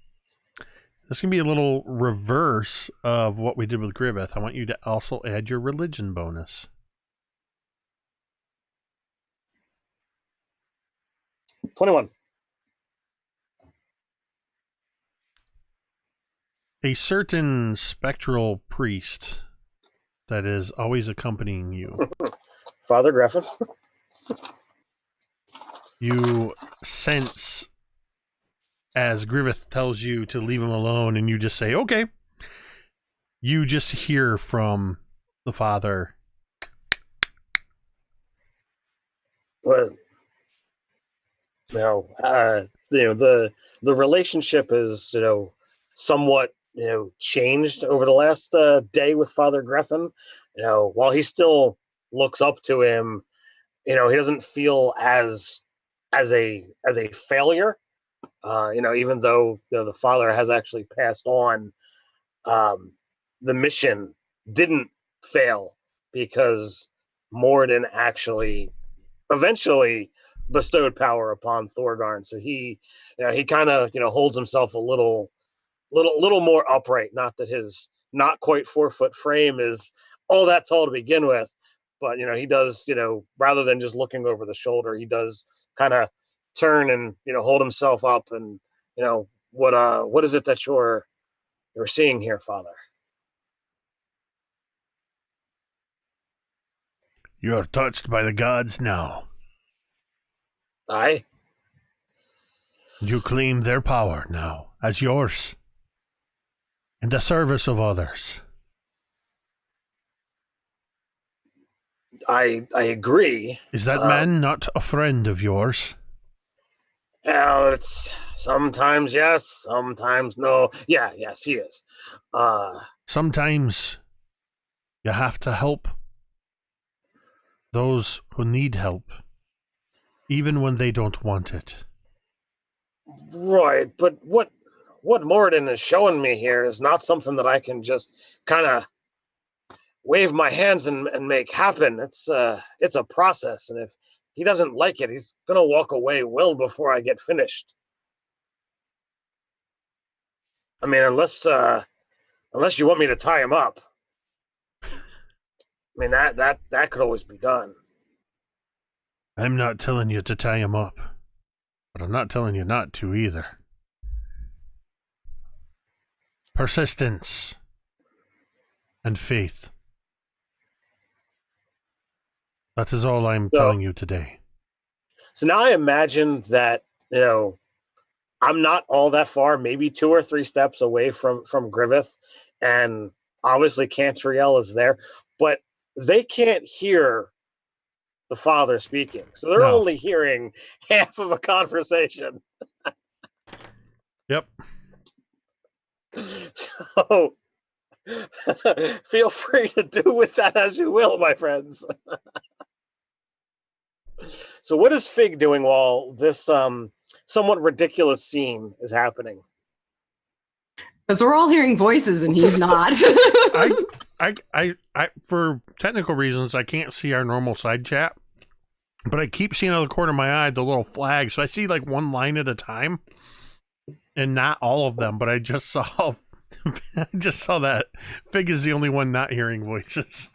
This can be a little reverse of what we did with Griveth. I want you to also add your religion bonus. $21. A certain spectral priest that is always accompanying you. Father Griffin. You sense as Griveth tells you to leave him alone, and you just say, okay. You just hear from the father. But the relationship is somewhat changed over the last day with Father Griffin. While he still looks up to him, he doesn't feel as a failure. Even though the father has actually passed on, the mission didn't fail because Moradin actually eventually bestowed power upon Thorgarn. So he kind of holds himself a little more upright. Not that his not quite 4-foot frame is all that tall to begin with, but he does rather than just looking over the shoulder, he does kind of turn and hold himself up. And what is it that you're seeing here, Father? You are touched by the gods now. Aye. You claim their power now as yours, in the service of others. I agree. Is that man not a friend of yours? Well, it's sometimes yes, sometimes no. Yes, he is. Sometimes You have to help those who need help, even when they don't want it. Right, but what Moradin is showing me here is not something that I can just kind of wave my hands and make happen. It's a process, and if he doesn't like it, he's gonna walk away well before I get finished. I mean, unless you want me to tie him up. I mean, that could always be done. I'm not telling you to tie him up, but I'm not telling you not to either. Persistence and faith. That is all I'm telling you today. So now I imagine that, I'm not all that far, maybe 2 or 3 steps away from Griveth, and obviously Cantriel is there, but they can't hear the father speaking. So they're only hearing half of a conversation. Yep. So feel free to do with that as you will, my friends. So what is Fig doing while this somewhat ridiculous scene is happening? Because we're all hearing voices and he's not. I for technical reasons, I can't see our normal side chat, but I keep seeing out of the corner of my eye the little flag, so I see like one line at a time, and not all of them. But I just saw that Fig is the only one not hearing voices,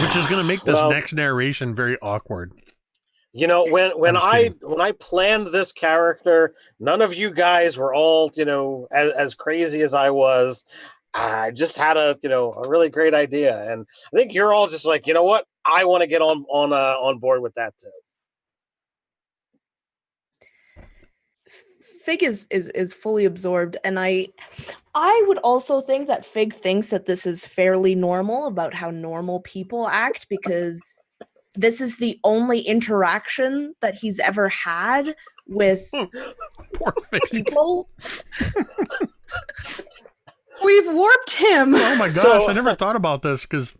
which is going to make this next narration very awkward. When I planned this character, none of you guys were all, as crazy as I was. I just had a really great idea, and I think you're all just like, you know what? I want to get on board with that too. Fig is fully absorbed, and I would also think that Fig thinks that this is fairly normal about how normal people act, because this is the only interaction that he's ever had with people. We've warped him. Oh my gosh, I never thought about this, because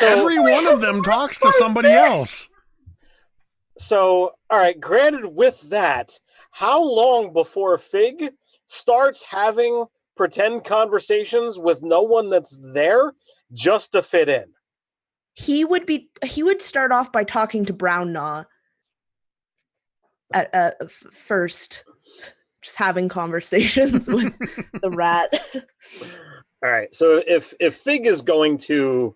every one of them talks to somebody else. So, all right, granted with that, how long before Fig starts having pretend conversations with no one that's there just to fit in? He would start off by talking to Brown Gnaw at first, just having conversations with the rat. All right, so if Fig is going to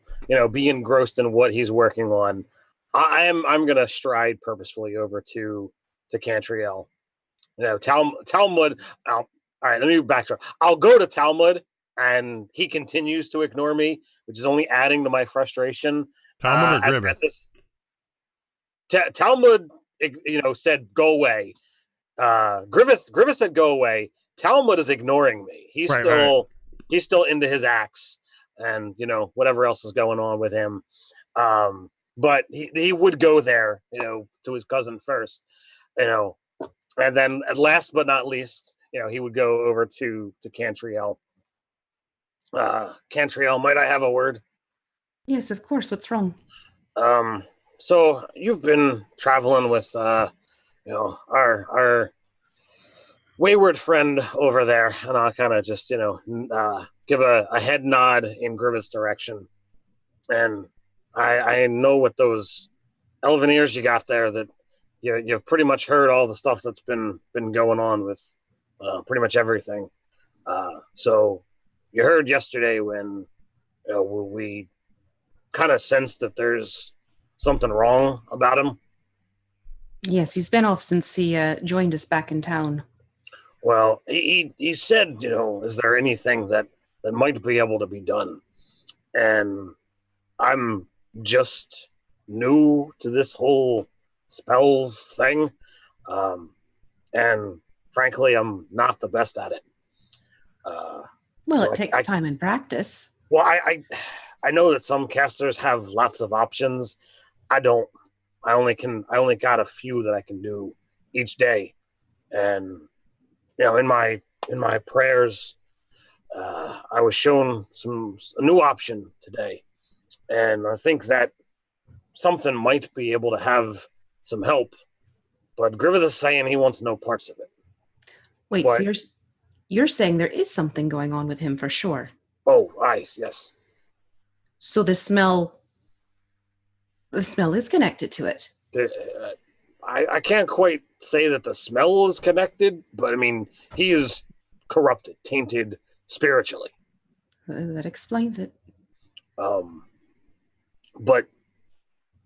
be engrossed in what he's working on, I'm gonna stride purposefully over to Cantriel. Talmud. All right, let me backtrack. I'll go to Talmud, and he continues to ignore me, which is only adding to my frustration. Talmud or Griveth? Talmud, said go away. Griveth said go away. Talmud is ignoring me. He's still into his axe, and whatever else is going on with him. But he would go there, to his cousin first, and then last but not least, he would go over to Cantriel. Cantriel, might I have a word? Yes, of course. What's wrong? So you've been traveling with, our wayward friend over there, and I'll kind of just, give a head nod in Griveth's direction. And I know with those elven ears you got there that you've pretty much heard all the stuff that's been going on with pretty much everything. So you heard yesterday when we kind of sensed that there's something wrong about him. Yes, he's been off since he joined us back in town. Well, he said, is there anything that might be able to be done? And I'm just new to this whole spells thing. And frankly, I'm not the best at it. Well, it takes time and practice. Well, I know that some casters have lots of options. I don't. I only got a few that I can do each day. And in my prayers, I was shown a new option today, and I think that something might be able to have some help. But Griveth is saying he wants no parts of it. Wait, But- so you're saying there is something going on with him for sure. Oh, aye, yes. So the smell is connected to it. I can't quite say that the smell is connected, but I mean, he is corrupted, tainted spiritually. That explains it. But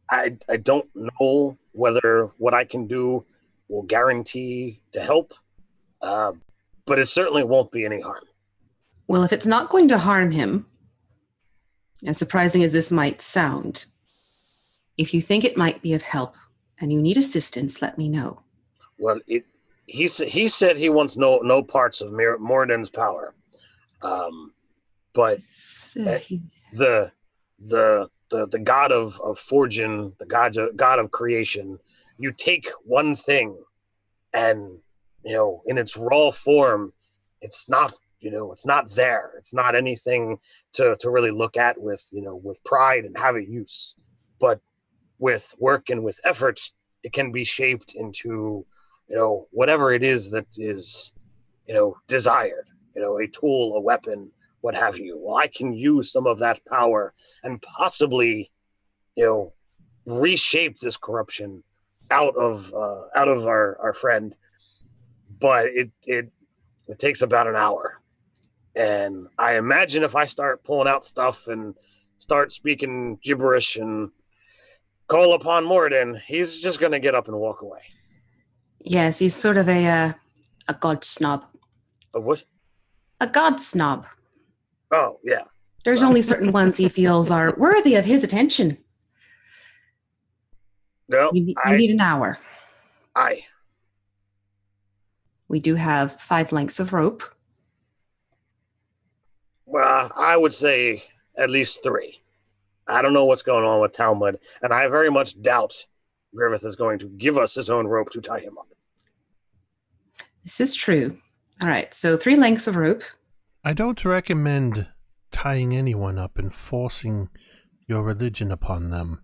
I don't know whether what I can do will guarantee to help, but it certainly won't be any harm. Well, if it's not going to harm him, as surprising as this might sound, if you think it might be of help and you need assistance, let me know. Well, he said he wants no parts of Moradin's power, but the god of forging, the god of creation, you take one thing, and in its raw form, it's not there. It's not anything to really look at with pride and have a use, but with work and with effort, it can be shaped into whatever it is that is desired. A tool, a weapon, what have you. Well, I can use some of that power and possibly reshape this corruption out of our friend, but it takes about an hour. And I imagine if I start pulling out stuff and start speaking gibberish and call upon Moradin, he's just going to get up and walk away. Yes, he's sort of a god snob. A what? A god snob. Oh, yeah. There's only certain ones he feels are worthy of his attention. No, You need an hour. Aye. We do have 5 lengths of rope. Well, I would say at least 3. I don't know what's going on with Talmud, and I very much doubt Griveth is going to give us his own rope to tie him up. This is true. All right, so 3 lengths of rope. I don't recommend tying anyone up and forcing your religion upon them.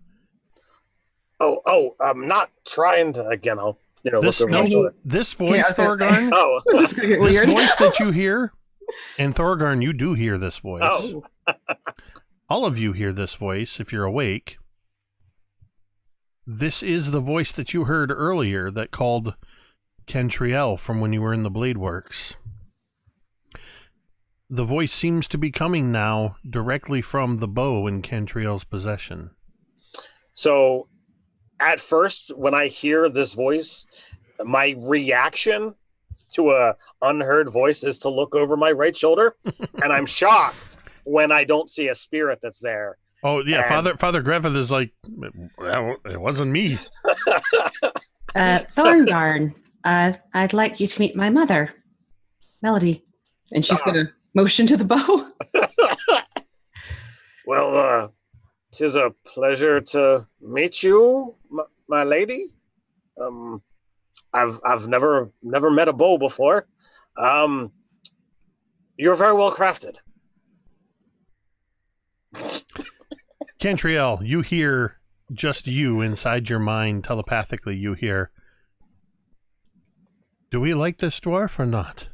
I'm not trying to, again, I'll This, look over my shoulder. this Yeah, I voice, was gonna say. Thorgarn, Oh, This is gonna get this weird. voice that you hear, and Thorgarn, you do hear this voice. oh. All of you hear this voice if you're awake. This is the voice that you heard earlier that called Cantriel from when you were in the Blade Works. The voice seems to be coming now directly from the bow in Cantriel's possession. So, at first, when I hear this voice, my reaction to a unheard voice is to look over my right shoulder, and I'm shocked when I don't see a spirit that's there. Oh, yeah, And- Father Griveth is like, well, it wasn't me. Thorgarn, I'd like you to meet my mother, Melody. And she's going to motion to the bow. Well, 'tis a pleasure to meet you, my lady. I've never met a bow before. You're very well crafted. Cantriel, you hear, just you inside your mind, telepathically, you hear, do we like this dwarf or not?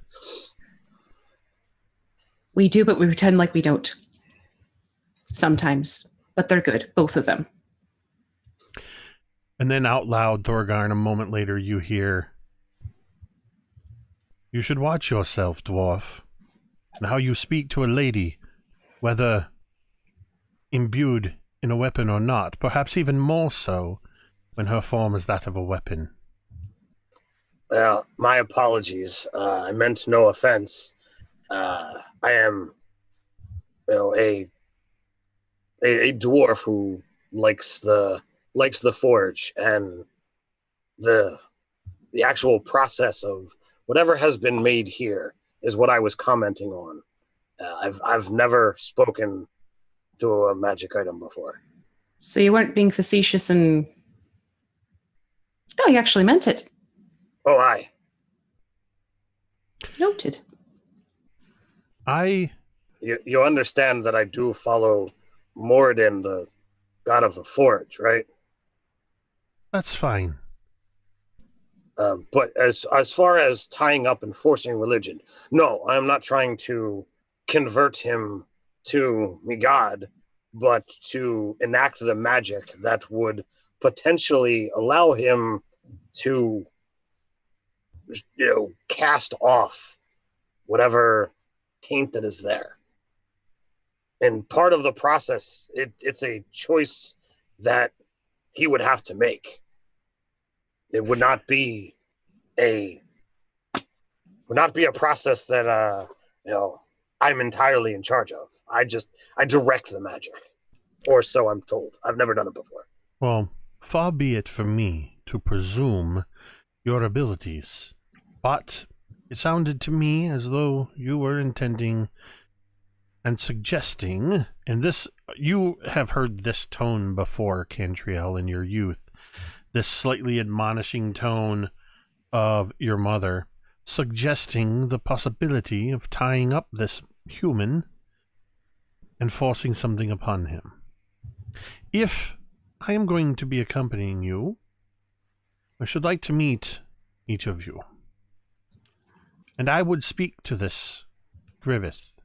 We do, but we pretend like we don't. Sometimes. But they're good, both of them. And then out loud, Thorgarn, a moment later, you hear, you should watch yourself, dwarf, and how you speak to a lady, whether imbued in a weapon or not, perhaps even more so when her form is that of a weapon. Well, my apologies. I meant no offense. I am, a dwarf who likes the forge, and the actual process of whatever has been made here is what I was commenting on. I've never spoken to a magic item before. So you weren't being facetious and... No, you actually meant it. Oh, aye. Noted. I You understand that I do follow Moradin, the god of the forge, right? That's fine. But as far as tying up and forcing religion, no, I am not trying to convert him to me god, but to enact the magic that would potentially allow him to, cast off whatever taint that is there. And part of the process, it's a choice that he would have to make. It would not be a process that I'm entirely in charge of. I direct the magic, or so I'm told. I've never done it before. Well, far be it from me to presume your abilities, but it sounded to me as though you were intending and suggesting, and this, you have heard this tone before, Cantriel, in your youth, this slightly admonishing tone of your mother, suggesting the possibility of tying up this human and forcing something upon him. If I am going to be accompanying you, I should like to meet each of you. And I would speak to this Griveth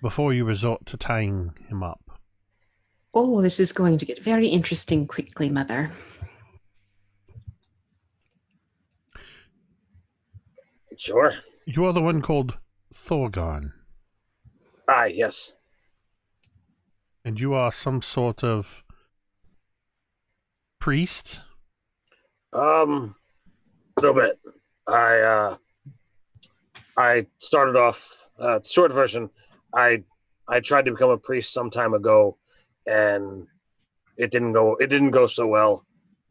before you resort to tying him up. Oh, this is going to get very interesting quickly, Mother. Sure. You are the one called Thorgarn. Ah, yes. And you are some sort of priest? A little bit. I started off, short version, I tried to become a priest some time ago, and it didn't go so well,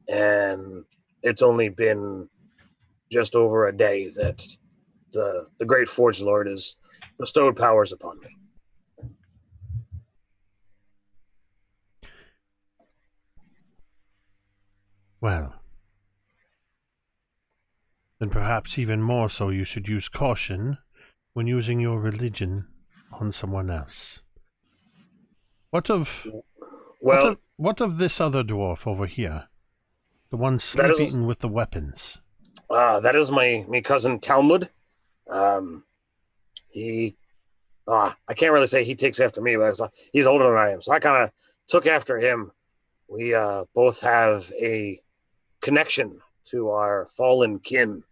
and it's only been just over a day that the great Forge Lord has bestowed powers upon me. Well, then perhaps even more so you should use caution when using your religion on someone else. What of this other dwarf over here? The one sleeping with the weapons. That is my cousin Talmud. I can't really say he takes after me, but he's older than I am, so I kind of took after him. We both have a connection to our fallen kin,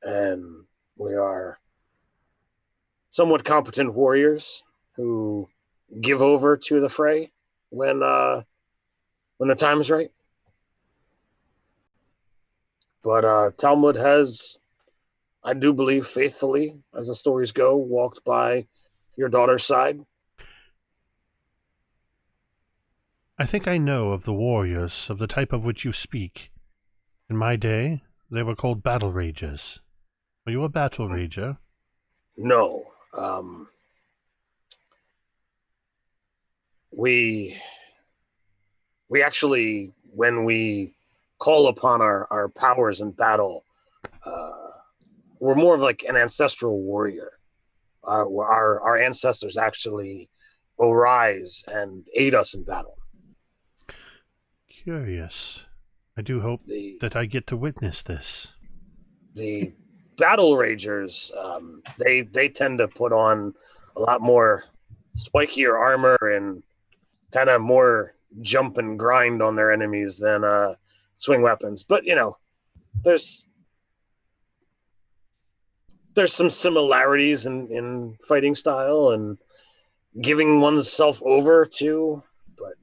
and we are somewhat competent warriors who give over to the fray when the time is right. But Talmud has, I do believe, faithfully, as the stories go, walked by your daughter's side. I think I know of the warriors of the type of which you speak. In my day, they were called battle ragers. Are you a battle rager? No. We actually, when we call upon our powers in battle, we're more of like an ancestral warrior. Our ancestors actually arise and aid us in battle. Curious. I do hope that I get to witness this. The battle ragers, they tend to put on a lot more spikier armor and kind of more jump and grind on their enemies than swing weapons. But there's some similarities in fighting style and giving oneself over to, but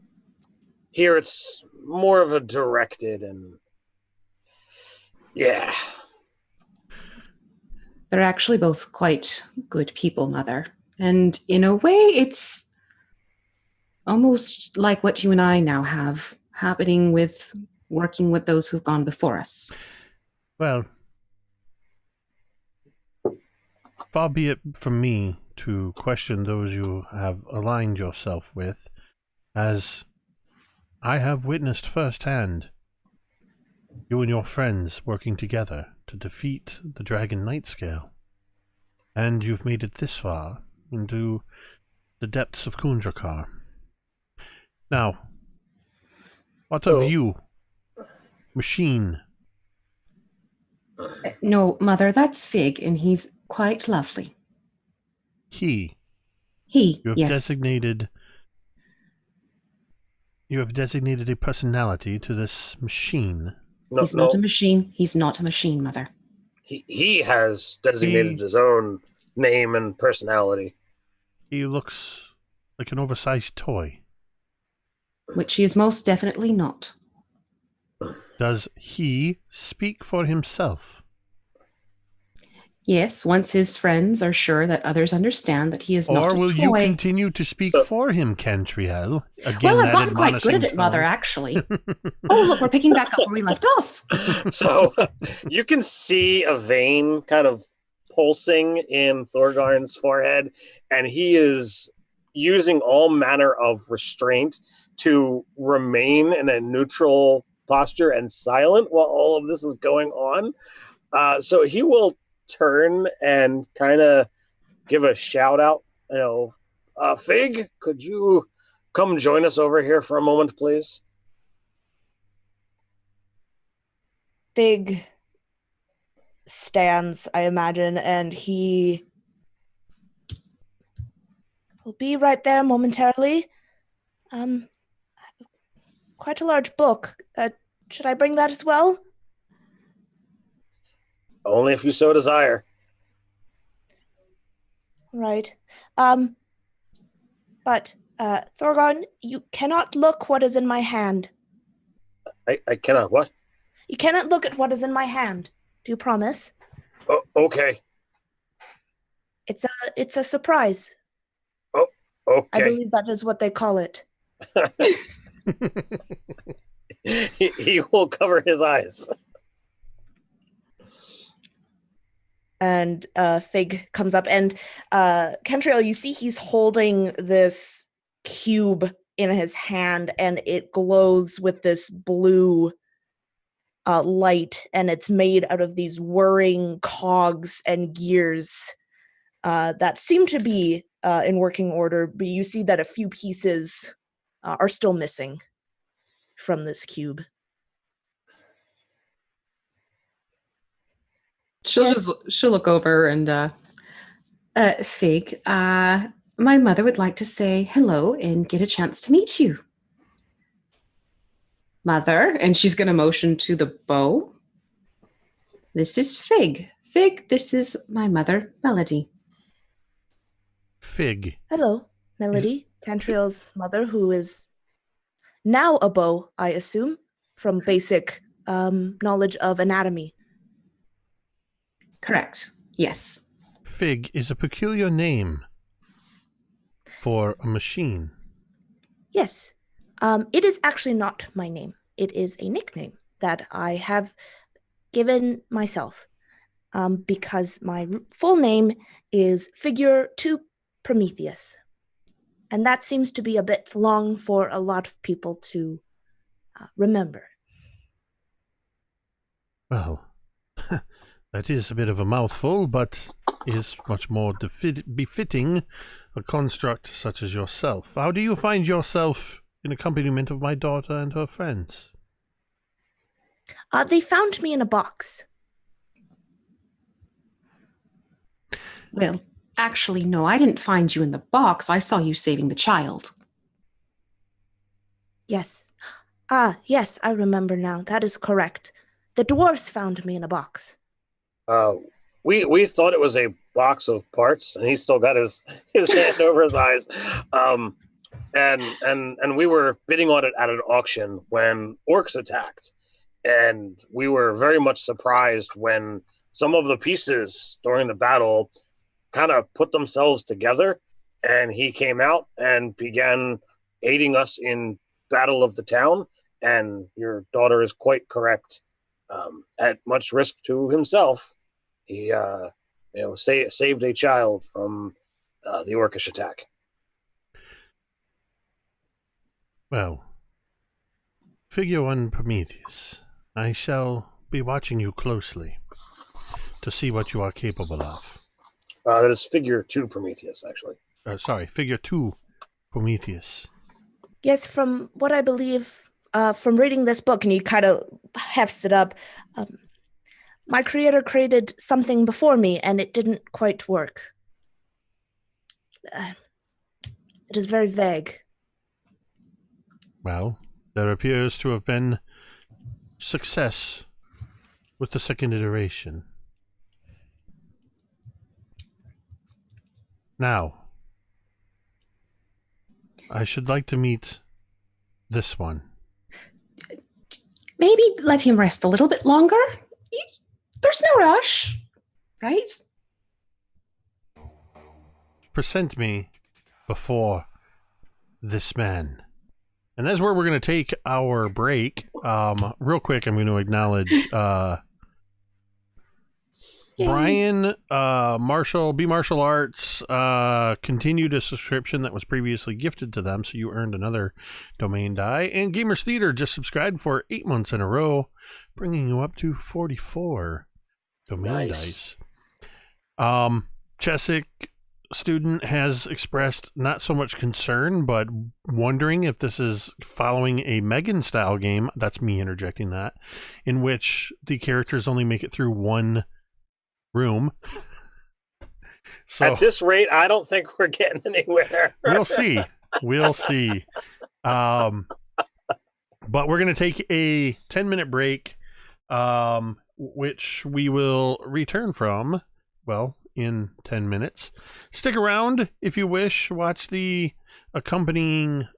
here it's more of a directed and yeah. They're actually both quite good people, Mother. And in a way, it's almost like what you and I now have happening with working with those who've gone before us. Well, far be it from me to question those you have aligned yourself with, as I have witnessed firsthand you and your friends working together to defeat the Dragon Nightscale. And you've made it this far, into the depths of Kundrakar. Now, what of you, machine? No, Mother, that's Fig, and he's quite lovely. He. He, You have yes. designated a personality to this machine. No, He's not a machine. He's not a machine, Mother. he has designated his own name and personality. He looks like an oversized toy. Which he is most definitely not. Does he speak for himself? Yes, once his friends are sure that others understand that he is not a toy. Or will you continue to speak for him, Cantriel? Again, Well, I've that gotten quite good at it, admonishing Mother, tone. actually. Oh, look, we're picking back up where we left off. So you can see a vein kind of pulsing in Thorgarn's forehead, and he is using all manner of restraint to remain in a neutral posture and silent while all of this is going on. So he will turn and kind of give a shout out, Fig, could you come join us over here for a moment, please? Fig stands, I imagine, and he will be right there momentarily. Quite a large book. Should I bring that as well? Only if you so desire. Right. But, Thorgarn, you cannot look what is in my hand. I cannot what? You cannot look at what is in my hand. Do you promise? Oh, okay. It's a surprise. Oh, okay. I believe that is what they call it. he will cover his eyes. And Fig comes up, and Cantriel, you see he's holding this cube in his hand, and it glows with this blue light, and it's made out of these whirring cogs and gears that seem to be in working order, but you see that a few pieces are still missing from this cube. She'll look over and Fig, my mother would like to say hello and get a chance to meet you. Mother, and she's going to motion to the bow. This is Fig. Fig, this is my mother, Melody. Fig. Hello, Melody, Cantriel's mother, who is now a bow, I assume, from basic knowledge of anatomy. Correct. Yes. Fig is a peculiar name for a machine. Yes. It is actually not my name. It is a nickname that I have given myself because my full name is Figure to Prometheus. And that seems to be a bit long for a lot of people to remember. Well, that is a bit of a mouthful, but is much more befitting a construct such as yourself. How do you find yourself in accompaniment of my daughter and her friends? They found me in a box. Well, actually, no, I didn't find you in the box. I saw you saving the child. Yes. Yes, I remember now. That is correct. The dwarves found me in a box. We thought it was a box of parts, and he still got his hand over his eyes. And we were bidding on it at an auction when orcs attacked, and we were very much surprised when some of the pieces during the battle kind of put themselves together, and he came out and began aiding us in battle of the town. And your daughter is quite correct. At much risk to himself, he saved a child from the orcish attack. Well, Figure 1 Prometheus, I shall be watching you closely to see what you are capable of. That is figure 2 Prometheus, actually. Sorry, figure 2 Prometheus. Yes, from what I believe, from reading this book, and he kind of hefts it up, my creator created something before me, and it didn't quite work. It is very vague. Well, there appears to have been success with the second iteration. Now, I should like to meet this one. Maybe let him rest a little bit longer. There's no rush, right? Present me before this man. And that's where we're going to take our break. Real quick, I'm going to acknowledge Brian, Marshall, B Martial Arts, continued a subscription that was previously gifted to them, so you earned another domain die. And Gamers Theater just subscribed for 8 months in a row, bringing you up to 44 domain dice. Chesick student has expressed not so much concern, but wondering if this is following a Megan style game. That's me interjecting that, in which the characters only make it through one room. So at this rate, I don't think we're getting anywhere. We'll see. But we're going to take a 10-minute break, which we will return from, well, in 10 minutes. Stick around if you wish. Watch the accompanying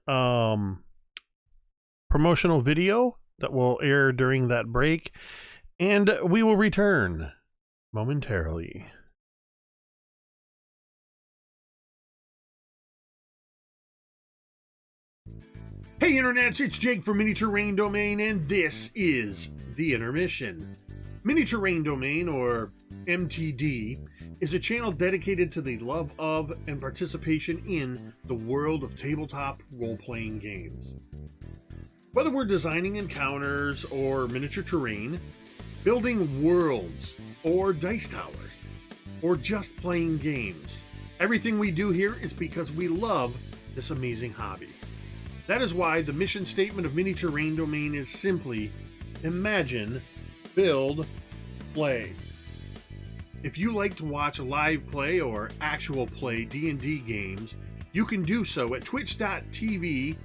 promotional video that will air during that break, and we will return momentarily. Hey internets, it's Jake from Mini Terrain Domain, and this is The Intermission. Mini Terrain Domain, or MTD, is a channel dedicated to the love of and participation in the world of tabletop role-playing games. Whether we're designing encounters or miniature terrain, building worlds or dice towers, or just playing games, everything we do here is because we love this amazing hobby. That is why the mission statement of Mini Terrain Domain is simply imagine, build, play. If you like to watch live play or actual play D&D games, you can do so at twitch.tv/Mini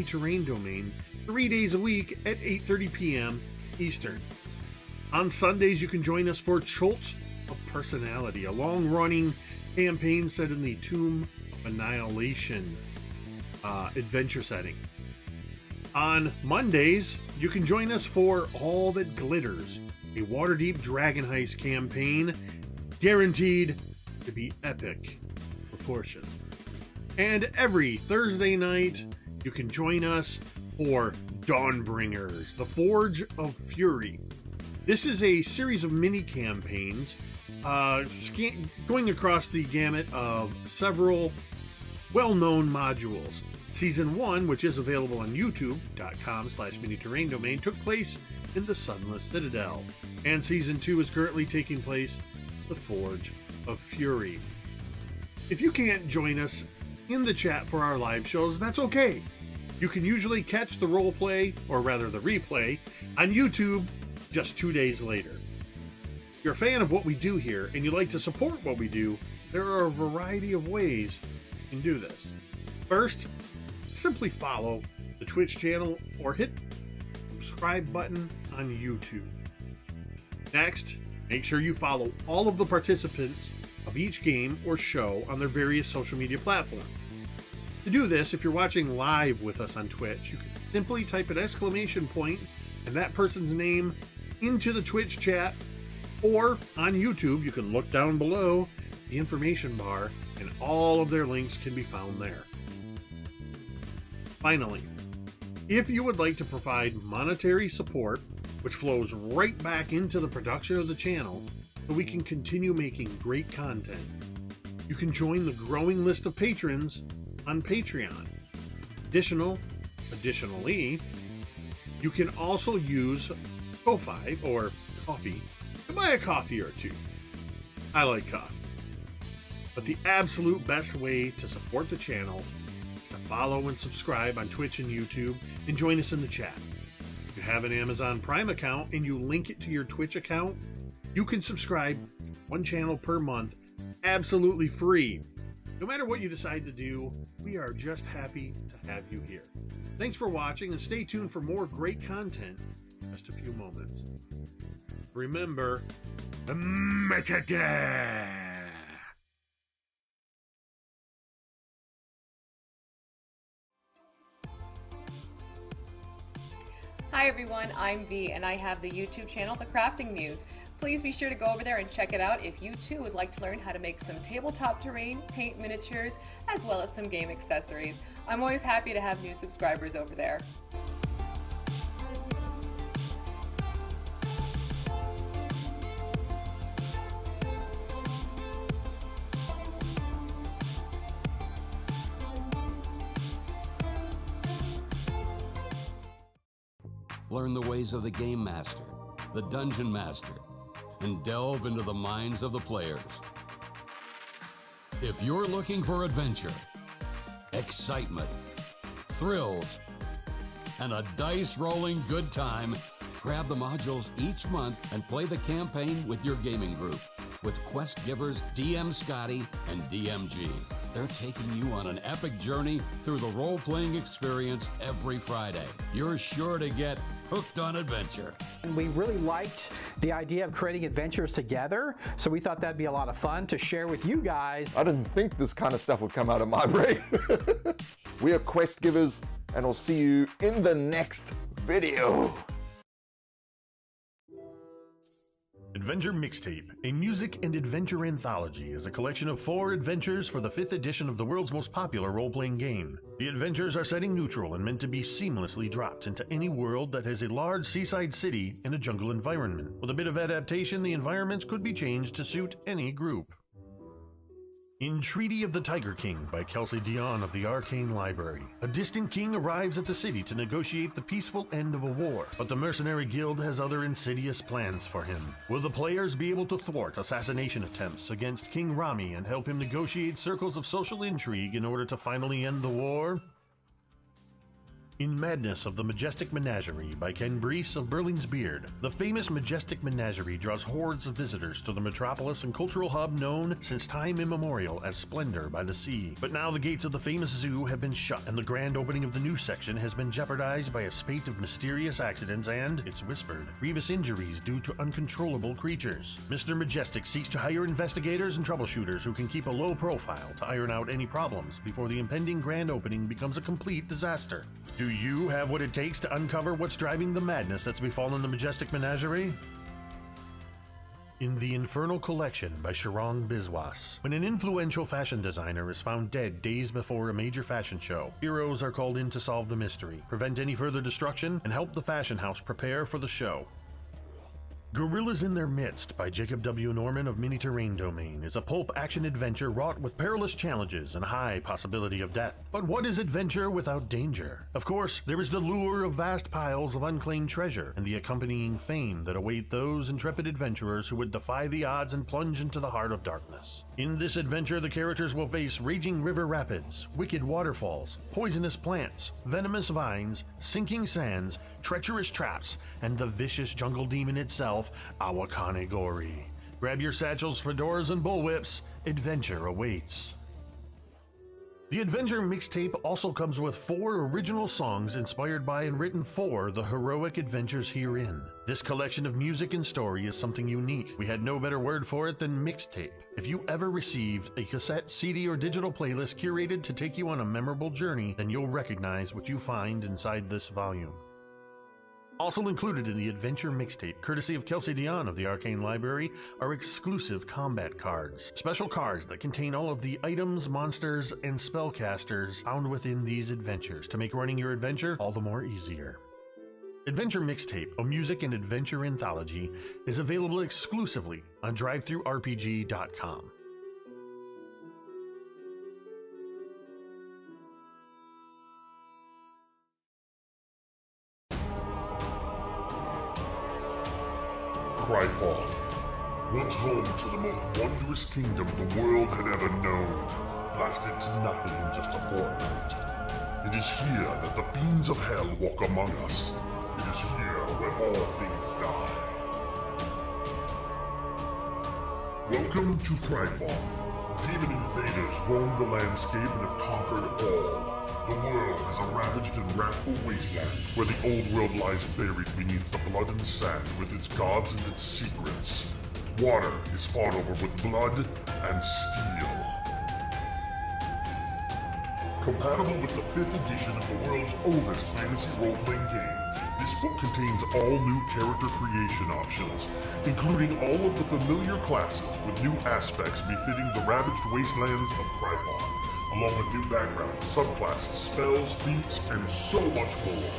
Terrain Domain 3 days a week at 8:30 p.m. Eastern. On Sundays, you can join us for Cult of Personality, a long-running campaign set in the Tomb of Annihilation adventure setting. On Mondays, you can join us for All That Glitters, a Waterdeep Dragon Heist campaign guaranteed to be epic proportion. And every Thursday night, you can join us for Dawnbringers, the Forge of Fury. This is a series of mini campaigns going across the gamut of several well-known modules. Season 1, which is available on youtube.com/Mini Terrain Domain, took place in the Sunless Citadel, and Season 2 is currently taking place in the Forge of Fury. If you can't join us in the chat for our live shows, that's okay. You can usually catch the roleplay, or rather the replay, on YouTube just 2 days later. If you're a fan of what we do here and you'd like to support what we do, there are a variety of ways you can do this. First, simply follow the Twitch channel or hit the subscribe button on YouTube. Next, make sure you follow all of the participants of each game or show on their various social media platforms. To do this, if you're watching live with us on Twitch, you can simply type an exclamation point and that person's name into the Twitch chat, or on YouTube, you can look down below the information bar and all of their links can be found there. Finally, if you would like to provide monetary support, which flows right back into the production of the channel so we can continue making great content, you can join the growing list of patrons on Patreon. Additionally, you can also use Ko-Fi or Coffee to buy a coffee or two. I like coffee. But the absolute best way to support the channel is to follow and subscribe on Twitch and YouTube and join us in the chat. If you have an Amazon Prime account and you link it to your Twitch account, you can subscribe to one channel per month absolutely free. No matter what you decide to do, we are just happy to have you here. Thanks for watching and stay tuned for more great content in just a few moments. Remember, metadata! Hi everyone, I'm V and I have the YouTube channel, The Crafting Muse. Please be sure to go over there and check it out if you too would like to learn how to make some tabletop terrain, paint miniatures, as well as some game accessories. I'm always happy to have new subscribers over there. Learn the ways of the Game Master, the Dungeon Master, and delve into the minds of the players. If you're looking for adventure, excitement, thrills, and a dice-rolling good time, grab the modules each month and play the campaign with your gaming group with quest givers DM Scotty and DMG. They're taking you on an epic journey through the role-playing experience every Friday. You're sure to get hooked on adventure. And we really liked the idea of creating adventures together, so we thought that'd be a lot of fun to share with you guys. I didn't think this kind of stuff would come out of my brain. We are quest givers, and I'll see you in the next video. Adventure Mixtape, a music and adventure anthology, is a collection of 4 adventures for the 5th edition of the world's most popular role-playing game. The adventures are setting neutral and meant to be seamlessly dropped into any world that has a large seaside city and a jungle environment. With a bit of adaptation, the environments could be changed to suit any group. In Treaty of the Tiger King by Kelsey Dion of the Arcane Library, a distant king arrives at the city to negotiate the peaceful end of a war, but the mercenary guild has other insidious plans for him. Will the players be able to thwart assassination attempts against King Rami and help him negotiate circles of social intrigue in order to finally end the war? In Madness of the Majestic Menagerie by Ken Brees of Burling's Beard, the famous Majestic Menagerie draws hordes of visitors to the metropolis and cultural hub known since time immemorial as Splendor by the Sea. But now the gates of the famous zoo have been shut, and the grand opening of the new section has been jeopardized by a spate of mysterious accidents and, it's whispered, grievous injuries due to uncontrollable creatures. Mr. Majestic seeks to hire investigators and troubleshooters who can keep a low profile to iron out any problems before the impending grand opening becomes a complete disaster. Do you have what it takes to uncover what's driving the madness that's befallen the Majestic Menagerie? In The Infernal Collection by Sharong Biswas, when an influential fashion designer is found dead days before a major fashion show, heroes are called in to solve the mystery, prevent any further destruction, and help the fashion house prepare for the show. Gorillas in Their Midst by Jacob W. Norman of Mini Terrain Domain is a pulp action adventure wrought with perilous challenges and a high possibility of death. But what is adventure without danger? Of course, there is the lure of vast piles of unclaimed treasure and the accompanying fame that await those intrepid adventurers who would defy the odds and plunge into the heart of darkness. In this adventure, the characters will face raging river rapids, wicked waterfalls, poisonous plants, venomous vines, sinking sands, treacherous traps, and the vicious jungle demon itself, Awakane Gori. Grab your satchels, fedoras, and bullwhips. Adventure awaits. The Adventure Mixtape also comes with 4 original songs inspired by and written for the heroic adventures herein. This collection of music and story is something unique. We had no better word for it than mixtape. If you ever received a cassette, CD, or digital playlist curated to take you on a memorable journey, then you'll recognize what you find inside this volume. Also included in the Adventure Mixtape, courtesy of Kelsey Dion of the Arcane Library, are exclusive combat cards. Special cards that contain all of the items, monsters, and spellcasters found within these adventures to make running your adventure all the more easier. Adventure Mixtape, a music and adventure anthology, is available exclusively on drivethrurpg.com. Cry forth, Once home to the most wondrous kingdom the world had ever known, blasted to nothing in just a fortnight. It is here that the fiends of hell walk among us. It is here where all things die. Welcome to Griveth. Demon invaders roam the landscape and have conquered all. The world is a ravaged and wrathful wasteland, where the old world lies buried beneath the blood and sand with its gods and its secrets. Water is fought over with blood and steel. Compatible with the 5th edition of the world's oldest fantasy role-playing game, this book contains all new character creation options, including all of the familiar classes with new aspects befitting the ravaged wastelands of Griveth, along with new backgrounds, subclasses, spells, feats, and so much more.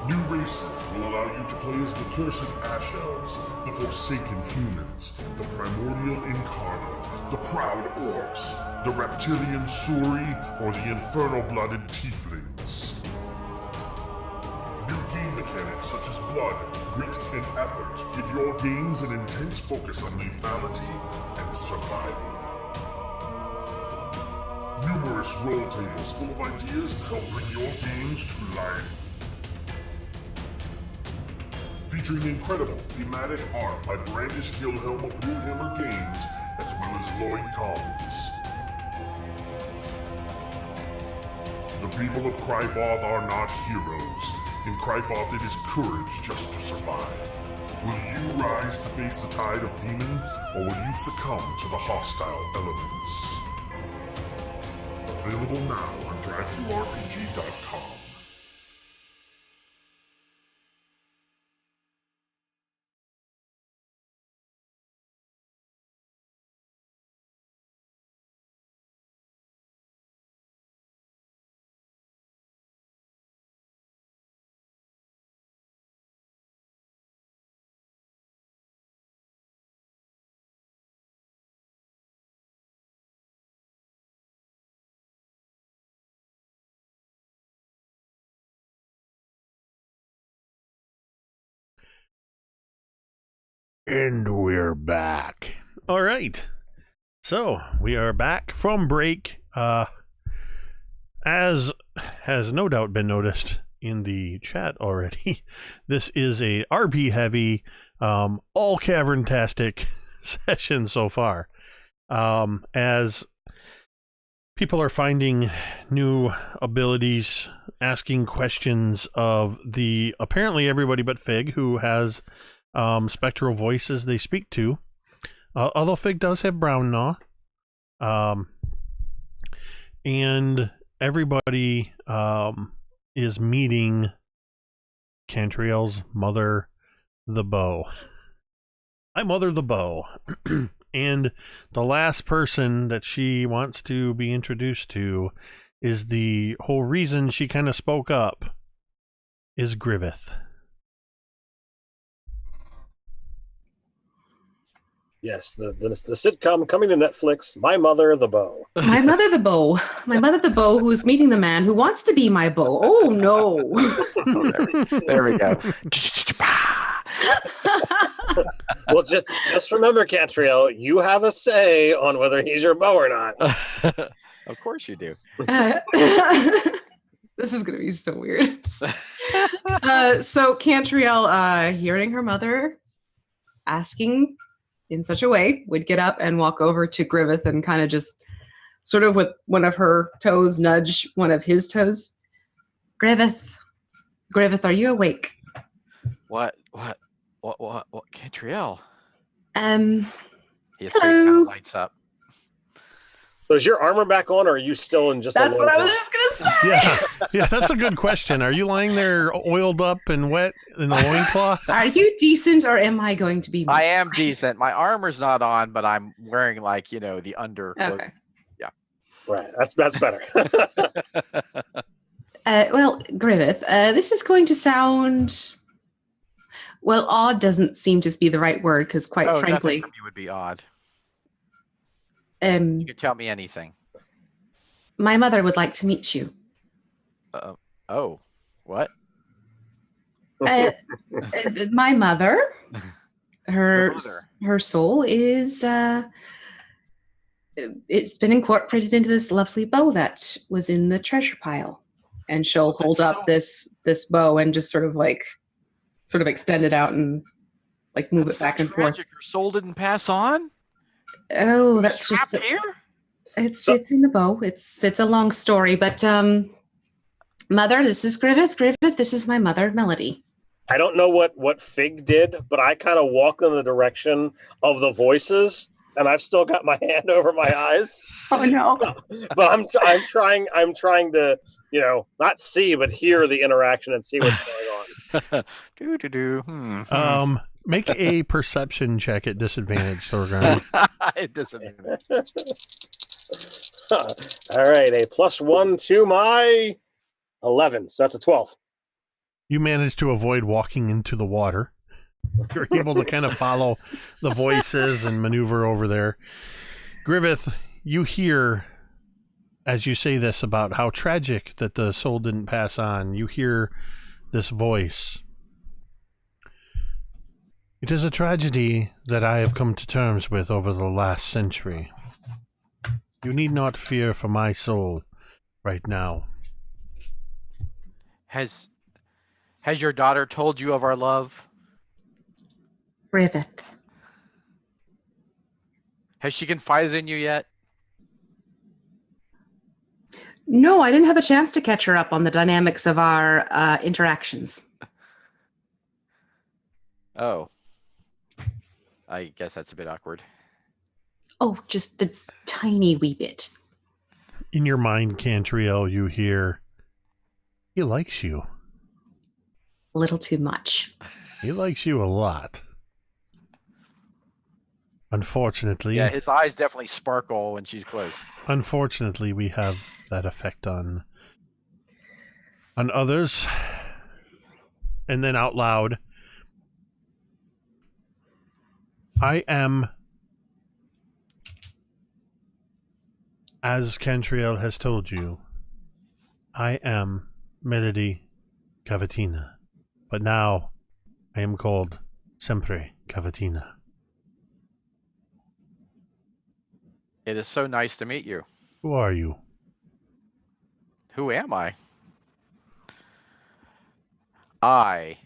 New races will allow you to play as the cursed Ash Elves, the Forsaken Humans, the Primordial Incarnate, the Proud Orcs, the Reptilian Suri, or the Infernal-Blooded Tieflings. New game mechanics such as blood, grit, and effort give your games an intense focus on lethality and survival. Numerous roll tables full of ideas to help bring your games to life. Featuring incredible thematic art by Brandish Gilhelm of Broodhammer Games, as well as Lloyd Collins. The people of Griveth are not heroes. In Griveth, it is courage just to survive. Will you rise to face the tide of demons, or will you succumb to the hostile elements? Available now on DriveThruRPG.com. And we're back. All right. So we are back from break. As has no doubt been noticed in the chat already, this is a RP heavy, all cavern-tastic session so far. As people are finding new abilities, asking questions of the apparently everybody but Fig, who has spectral voices they speak to, although Fig does have brown gnaw, and everybody is meeting Cantriel's mother, the bow. Hi, Mother the Bow. And the last person that she wants to be introduced to is the whole reason she kind of spoke up is Griveth. Yes, the sitcom coming to Netflix, My Mother the Bow. My mother the bow. My mother the bow who's meeting the man who wants to be my bow. Oh no. There we go. Well, just remember, Cantriel, you have a say on whether he's your bow or not. Of course you do. This is going to be so weird. So Cantriel, hearing her mother asking in such a way, would get up and walk over to Griveth and kind of just sort of with one of her toes nudge one of his toes. Griveth, are you awake? What, Cantriel? His face hello. kind of lights up. So is your armor back on, or are you still in just That's a what I was just going to say. Yeah, that's a good question. Are you lying there oiled up and wet in a loincloth? Are you decent, or am I going to be? I am decent. My armor's not on, but I'm wearing the under. Okay. Yeah. Right. That's better. Well, Griveth, this is going to sound... Well, odd doesn't seem to be the right word, because quite frankly... Nothing from you would be odd. You can tell me anything. My mother would like to meet you. Oh, what? My mother, Her mother. soul is it's been incorporated into this lovely bow that was in the treasure pile. And she'll hold up this bow and just sort of extend it out and like move it back and forth. Your soul didn't pass on? Oh, that's just here? It's in the bow. It's a long story, but Mother, this is Griveth. Griveth, this is my mother, Melody. I don't know what Fig did, but I kind of walked in the direction of the voices, and I've still got my hand over my eyes. Oh no! But I'm trying to, not see but hear the interaction and see what's going on. Make a perception check at disadvantage, Thorgarn. At disadvantage. All right, a +1 to my 11, so that's a 12. You managed to avoid walking into the water. You're able to kind of follow the voices and maneuver over there. Griveth, you hear, as you say this about how tragic that the soul didn't pass on, you hear this voice. It is a tragedy that I have come to terms with over the last century. You need not fear for my soul right now. Has your daughter told you of our love? Griveth. Has she confided in you yet? No, I didn't have a chance to catch her up on the dynamics of our interactions. Oh. I guess that's a bit awkward. Oh, just a tiny wee bit. In your mind, Cantriel, you hear, he likes you. A little too much. He likes you a lot. Unfortunately... Yeah, his eyes definitely sparkle when she's close. Unfortunately, we have that effect on others. And then out loud, I am, as Cantriel has told you, I am Melody Cavatina. But now, I am called Sempre Cavatina. It is so nice to meet you. Who are you? Who am I? I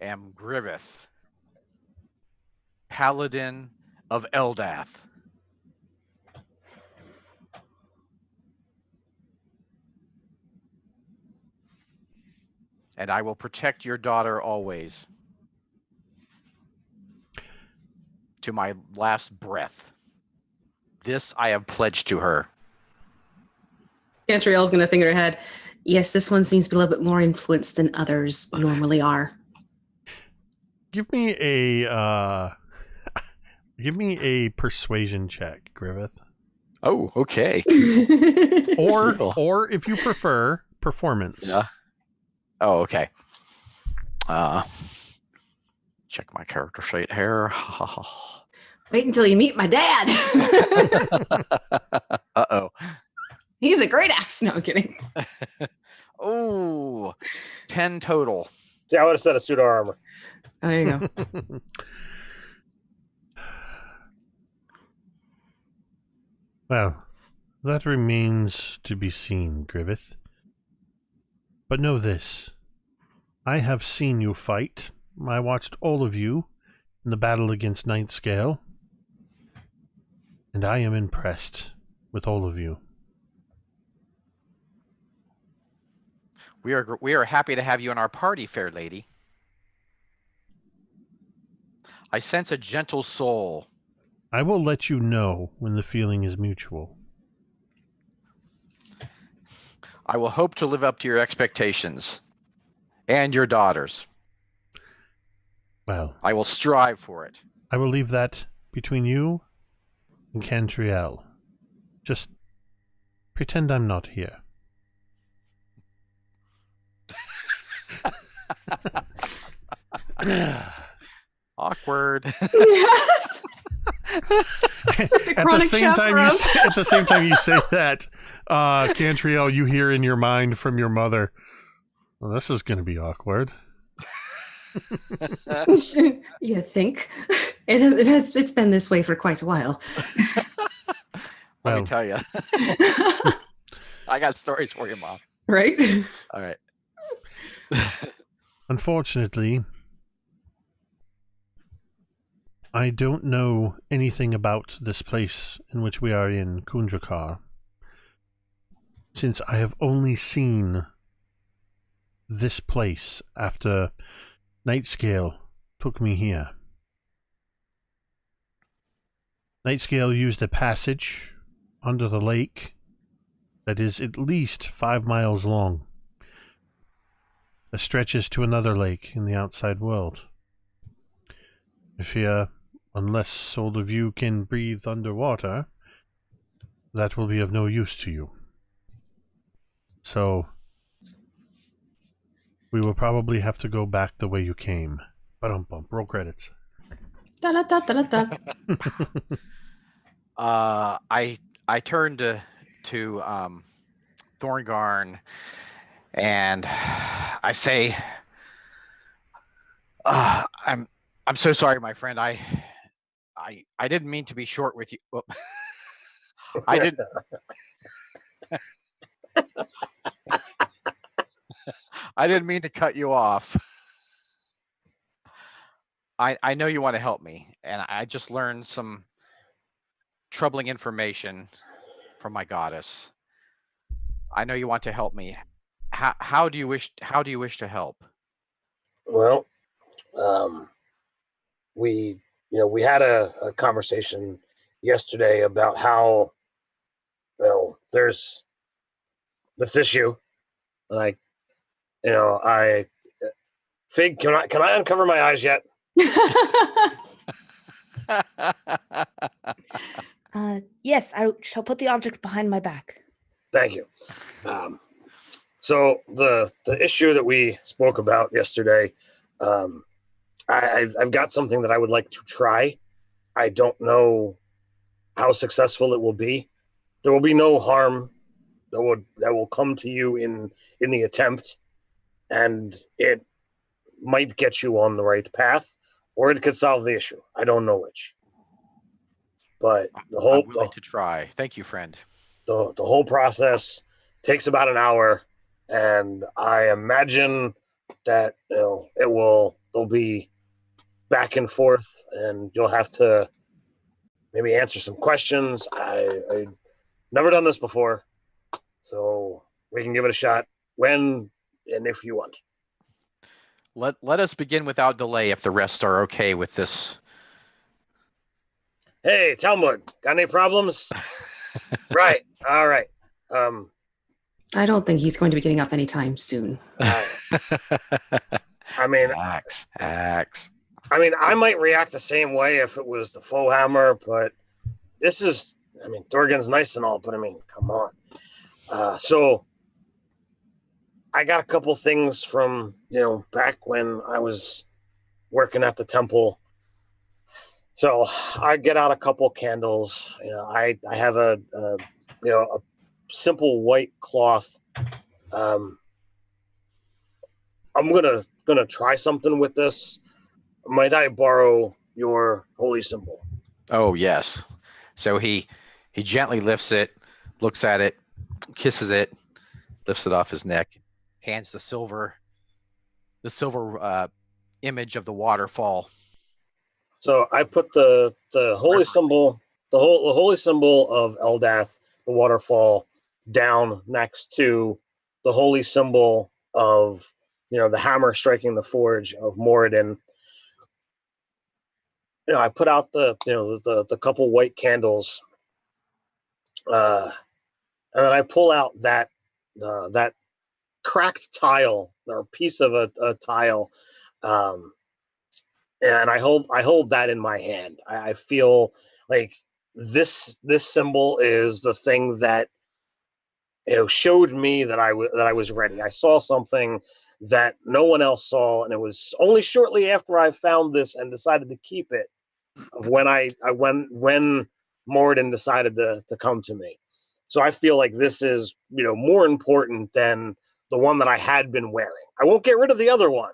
am Griveth, Paladin of Eldath. And I will protect your daughter always. To my last breath. This I have pledged to her. Cantriel's going to think in her head, yes, this one seems to be a little bit more influenced than others normally are. Give me a persuasion check, Griveth. Oh, okay. or if you prefer, performance. Yeah. Oh, okay. Check my character sheet here. Wait until you meet my dad. Uh-oh. He's a great axe. No, I'm kidding. Oh, 10 total. See, I would have said a suit of armor. Oh, there you go. Well, that remains to be seen, Griveth. But know this. I have seen you fight. I watched all of you in the battle against Nightscale. And I am impressed with all of you. We are happy to have you in our party, fair lady. I sense a gentle soul. I will let you know when the feeling is mutual. I will hope to live up to your expectations. And your daughters. Well, I will strive for it. I will leave that between you and Cantriel. Just pretend I'm not here. Awkward. Yes. At the same time you say that, Cantriel, you hear in your mind from your mother, well, this is going to be awkward. You think? It's been this way for quite a while. Let me tell you. I got stories for you, Mom. Right? All right. Unfortunately, I don't know anything about this place in which we are in Kunjakar, since I have only seen this place after Nightscale took me here. Nightscale used a passage under the lake that is at least 5 miles long, that stretches to another lake in the outside world. I fear, unless all of you can breathe underwater, that will be of no use to you. So, we will probably have to go back the way you came. Ba-dum-bum. Roll credits. Da-da-da-da-da-da. I turned to Thorgarn and I say, I'm so sorry, my friend. I didn't mean to be short with you. Well, I didn't. I didn't mean to cut you off. I know you want to help me, and I just learned some troubling information from my goddess. I know you want to help me. How do you wish to help? Well, we had a conversation yesterday about how, well, there's this issue. Like, I Fig, can I uncover my eyes yet? Yes, I shall put the object behind my back. Thank you. So the issue that we spoke about yesterday, I've got something that I would like to try. I don't know how successful it will be. There will be no harm that will come to you in the attempt, and it might get you on the right path, or it could solve the issue. I don't know which. But I'm willing to try. Thank you, friend. The whole process takes about an hour, and I imagine that there'll be back and forth, and you'll have to maybe answer some questions. I never done this before, so we can give it a shot when and if you want. Let us begin without delay if the rest are okay with this. Hey, Talmud, got any problems? Right. All right. I don't think he's going to be getting up anytime soon. I mean, Axe. I mean, I might react the same way if it was the faux hammer, but this is, Thorgan's nice and all, but come on. So I got a couple things from, back when I was working at the temple. So I get out a couple candles. I have a simple white cloth. I'm gonna try something with this. Might I borrow your holy symbol? Oh yes. So he gently lifts it, looks at it, kisses it, lifts it off his neck, hands the silver image of the waterfall. So I put the holy symbol, the holy symbol of Eldath, the waterfall, down next to the holy symbol of the hammer striking the forge of Moradin. I put out the couple white candles, and then I pull out that cracked tile or piece of a tile, and I hold that in my hand. I feel like this symbol is the thing that showed me that I was ready. I saw something that no one else saw, and it was only shortly after I found this and decided to keep it of when when Moradin decided to come to me. So I feel like this is more important than the one that I had been wearing. I won't get rid of the other one,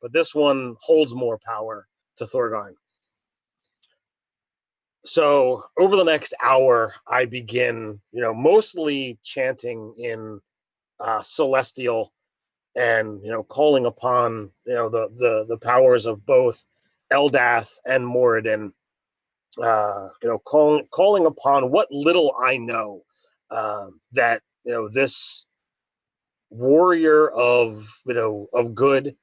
but this one holds more power to Thorgarn. So over the next hour, I begin, mostly chanting in Celestial, and calling upon the powers of both Eldath and Moradin. Calling upon what little I know, that this warrior of good.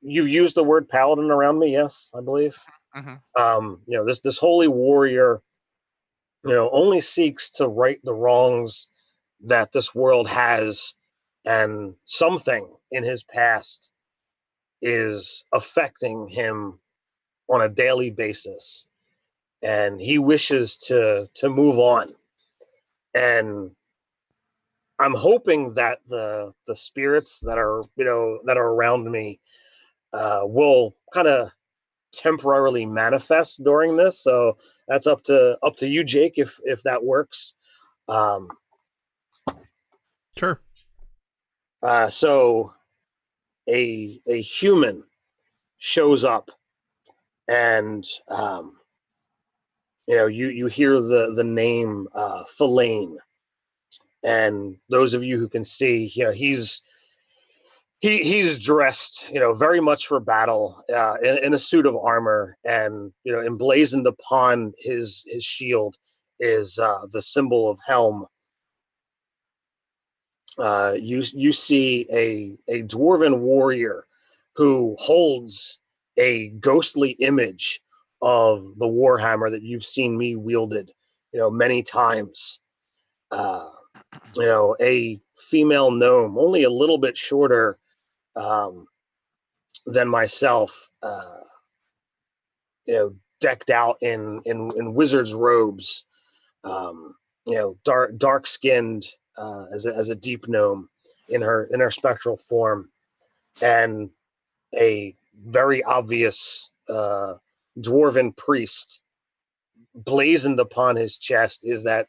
You've used the word paladin around me, yes, I believe. Mm-hmm. This holy warrior, only seeks to right the wrongs that this world has, and something in his past is affecting him on a daily basis, and he wishes to move on. And I'm hoping that the spirits that are around me will kind of temporarily manifest during this. So that's up to you, Jake, if that works. Sure. So a human shows up, and you hear the name Filane, and those of you who can see, he's dressed, very much for battle, in a suit of armor, and emblazoned upon his shield is the symbol of Helm. You see a dwarven warrior who holds a ghostly image of the warhammer that you've seen me wielded, many times. A female gnome, only a little bit shorter than myself, decked out in wizard's robes, dark skinned, as a deep gnome in her spectral form, and a very obvious dwarven priest blazoned upon his chest is that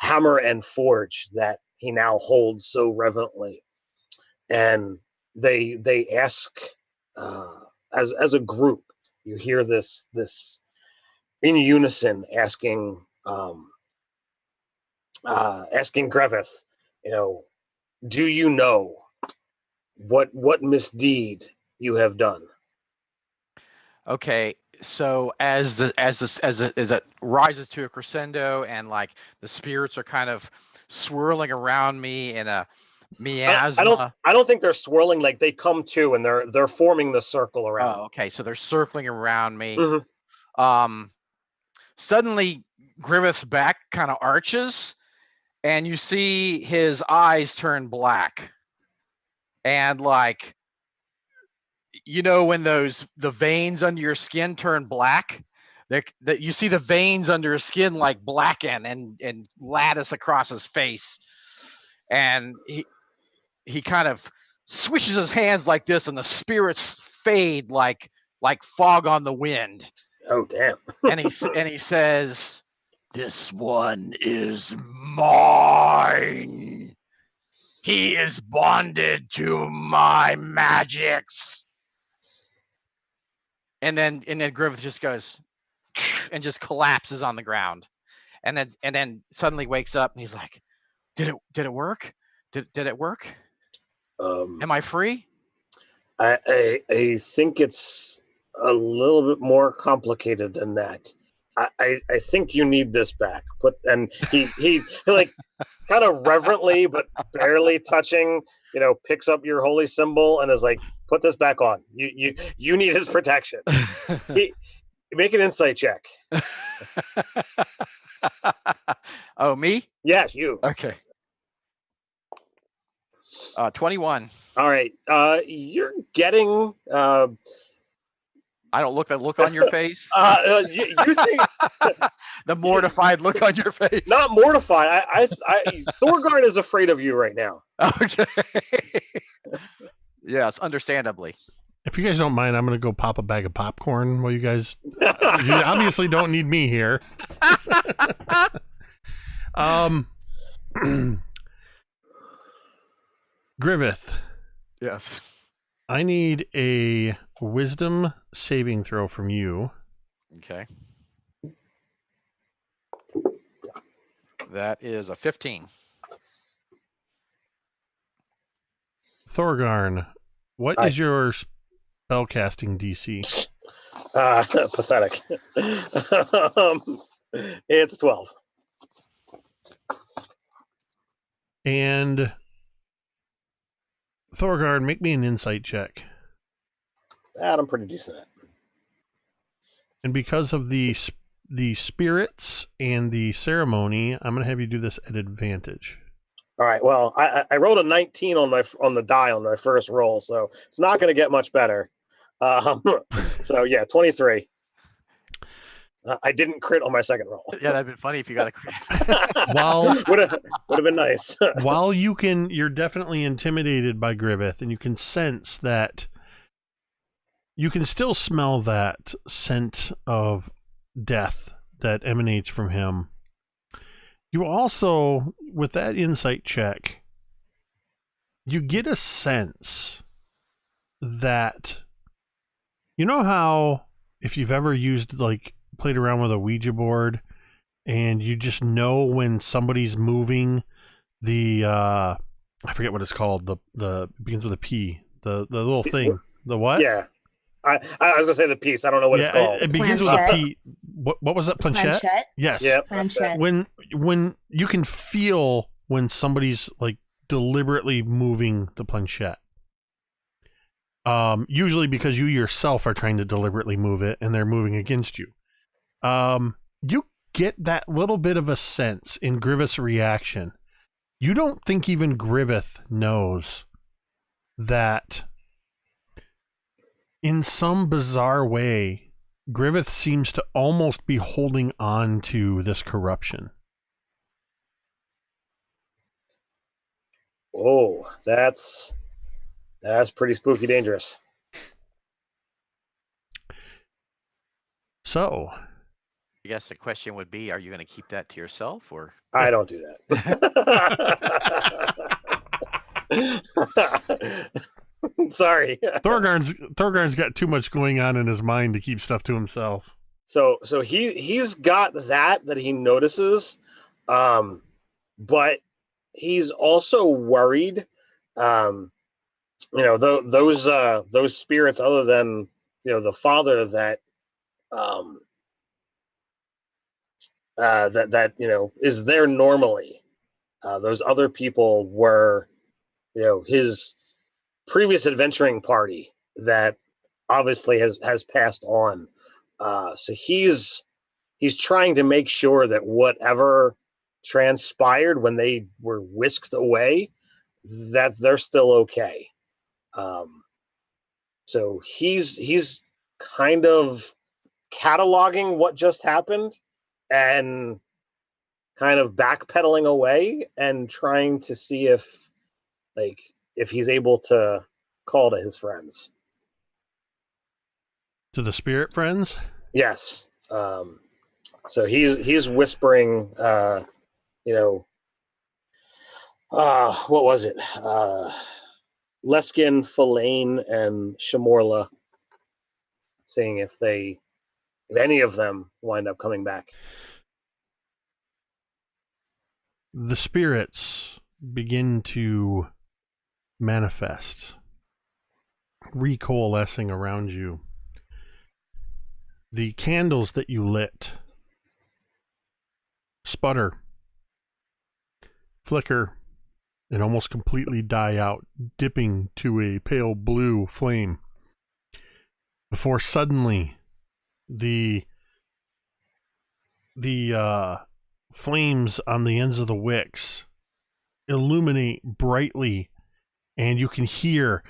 hammer and forge that he now holds so reverently. And they ask, as a group, you hear this in unison asking Griveth, do you know what misdeed you have done? Okay, so as it rises to a crescendo, and like the spirits are kind of swirling around me in a miasma. I don't think they're swirling, like they come to and they're forming the circle around. Oh, okay, so they're circling around me. Mm-hmm. Suddenly Griveth's back kind of arches, and you see his eyes turn black, and like, when the veins under your skin turn black, that you see the veins under his skin like blacken and lattice across his face, and he kind of swishes his hands like this, and the spirits fade like fog on the wind. Oh, damn. and he says, "This one is mine. He is bonded to my magics." And then Griveth just goes and just collapses on the ground, and then suddenly wakes up, and he's like, "Did it work? Did it work? Am I free?" I think it's a little bit more complicated than that. I think you need this back. And he like kind of reverently but barely touching, picks up your holy symbol and is like, "Put this back on. You need his protection." Make an insight check. Oh, me? Yeah, you. Okay. 21. All right. You're getting. I don't look that look on your face. You think the mortified look on your face? Not mortified. Thorgarn is afraid of you right now. Okay. Yes, understandably. If you guys don't mind, I'm going to go pop a bag of popcorn while you guys... you obviously don't need me here. Griveth, Yes. I need a wisdom saving throw from you. Okay. That is a 15. Thorgarn, what Hi. is your spellcasting DC? Pathetic. It's 12. And Thorgarn, make me an insight check. That I'm pretty decent at. And because of the spirits and the ceremony, I'm going to have you do this at advantage. All right. Well, I rolled a 19 on the die on my first roll, so it's not going to get much better. So yeah, 23. I didn't crit on my second roll. Yeah, that'd been funny if you got a crit. While would have been nice. while you're definitely intimidated by Griveth, and you can sense that you can still smell that scent of death that emanates from him. You also, with that insight check, you get a sense that, you know how if you've ever played around with a Ouija board and you just know when somebody's moving the I forget what it's called, the begins with a P, the little thing, the what? Yeah. I was gonna say the piece. I don't know what it's called. It begins with a P. What was that? Planchette? Yes. Yep. Planchette. When you can feel when somebody's like deliberately moving the planchette. Usually because you yourself are trying to deliberately move it and they're moving against you. You get that little bit of a sense in Griveth's reaction. You don't think even Griveth knows that in some bizarre way, Griveth seems to almost be holding on to this corruption. Oh, that's pretty spooky dangerous. So, I guess the question would be, are you going to keep that to yourself, or? I don't do that. Sorry. Thorgarn's got too much going on in his mind to keep stuff to himself. So he's got that he notices, but he's also worried. Those spirits, other than the father that is there normally. Those other people were, his previous adventuring party that obviously has passed on. So he's trying to make sure that whatever transpired when they were whisked away, that they're still okay. So he's kind of cataloging what just happened and kind of backpedaling away and trying to see if he's able to call to his friends. To the spirit friends? Yes. So he's whispering, what was it? Leskin, Filane, and Shamorla, seeing if any of them wind up coming back. The spirits begin to manifest, recoalescing around you. The candles that you lit sputter, flicker, and almost completely die out, dipping to a pale blue flame. Before suddenly the flames on the ends of the wicks illuminate brightly, and you can hear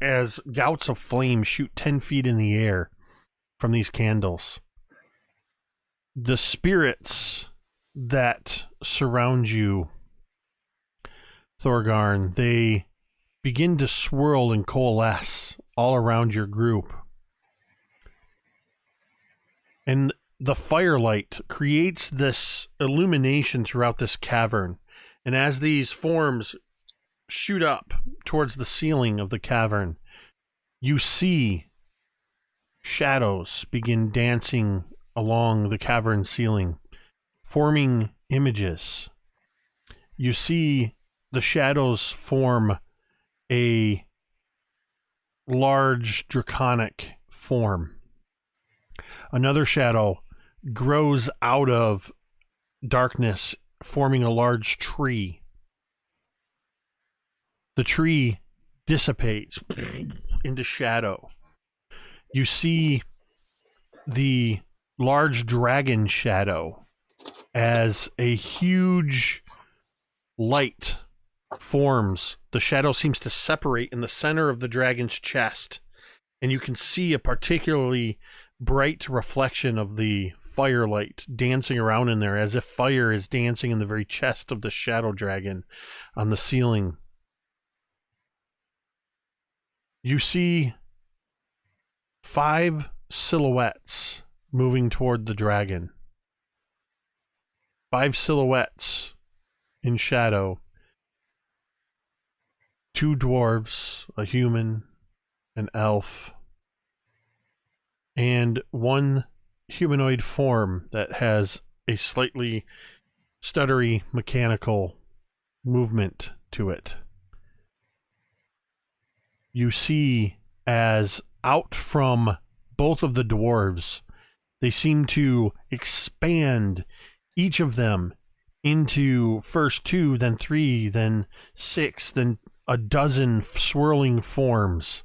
as gouts of flame shoot 10 feet in the air from these candles. The spirits that surround you, Thorgarn, they begin to swirl and coalesce all around your group. And the firelight creates this illumination throughout this cavern. And as these forms shoot up towards the ceiling of the cavern, you see shadows begin dancing along the cavern ceiling, forming images. You see the shadows form a large draconic form. Another shadow grows out of darkness, forming a large tree. The tree dissipates into shadow. You see the large dragon shadow as a huge light forms. The shadow seems to separate in the center of the dragon's chest, and you can see a particularly bright reflection of the firelight dancing around in there, as if fire is dancing in the very chest of the shadow dragon on the ceiling. You see 5 silhouettes moving toward the dragon. 5 silhouettes in shadow. 2 dwarves, a human, an elf, and 1 humanoid form that has a slightly stuttery mechanical movement to it. You see as out from both of the dwarves, they seem to expand, each of them, into first 2, then 3, then 6, then a dozen swirling forms.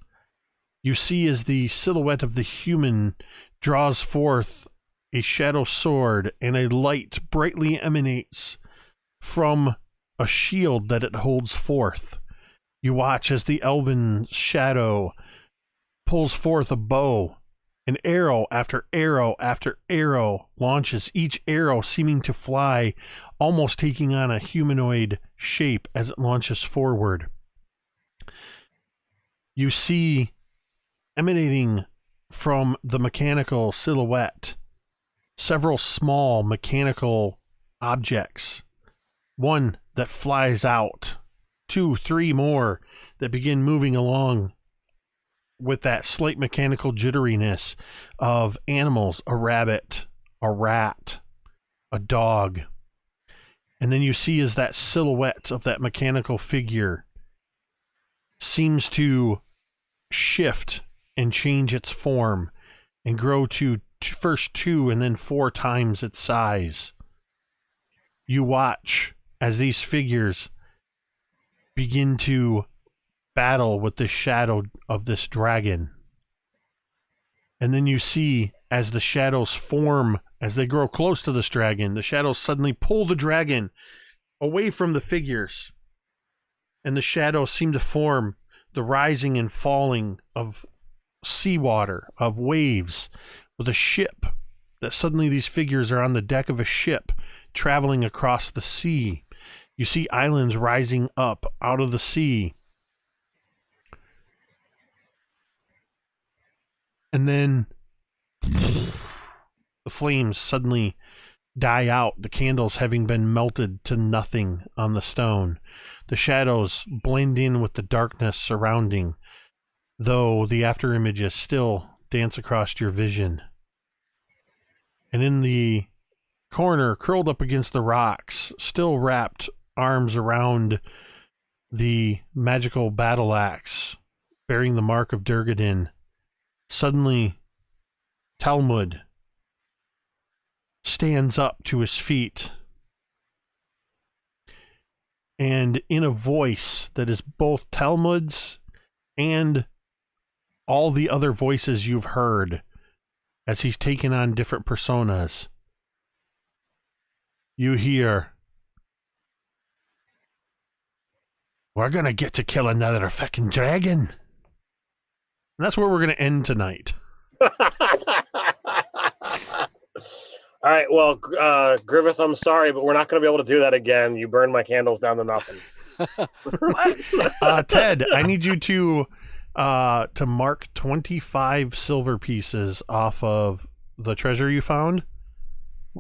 You see as the silhouette of the human draws forth a shadow sword, and a light brightly emanates from a shield that it holds forth. You watch as the elven shadow pulls forth a bow, and arrow after arrow after arrow launches, each arrow seeming to fly, almost taking on a humanoid shape as it launches forward. You see, emanating from the mechanical silhouette, several small mechanical objects. 1 that flies out, 2, 3 more that begin moving along with that slight mechanical jitteriness of animals, a rabbit, a rat, a dog. And then you see as that silhouette of that mechanical figure seems to shift and change its form and grow to first 2 and then 4 times its size. You watch as these figures begin to battle with the shadow of this dragon. And then you see as the shadows form, as they grow close to this dragon, the shadows suddenly pull the dragon away from the figures. And the shadows seem to form the rising and falling of seawater, of waves, with a ship, that suddenly these figures are on the deck of a ship traveling across the sea. You see islands rising up out of the sea. And then the flames suddenly die out, the candles having been melted to nothing on the stone. The shadows blend in with the darkness surrounding, though the after images still dance across your vision. And in the corner, curled up against the rocks, still wrapped arms around the magical battle axe, bearing the mark of Durgadin, suddenly Talmud stands up to his feet, and in a voice that is both Talmud's and all the other voices you've heard as he's taken on different personas, you hear, "We're gonna get to kill another fucking dragon." And that's where we're gonna end tonight. All right, well, Griveth, I'm sorry, but we're not going to be able to do that again. You burned my candles down to nothing. Ted, I need you to mark 25 silver pieces off of the treasure you found.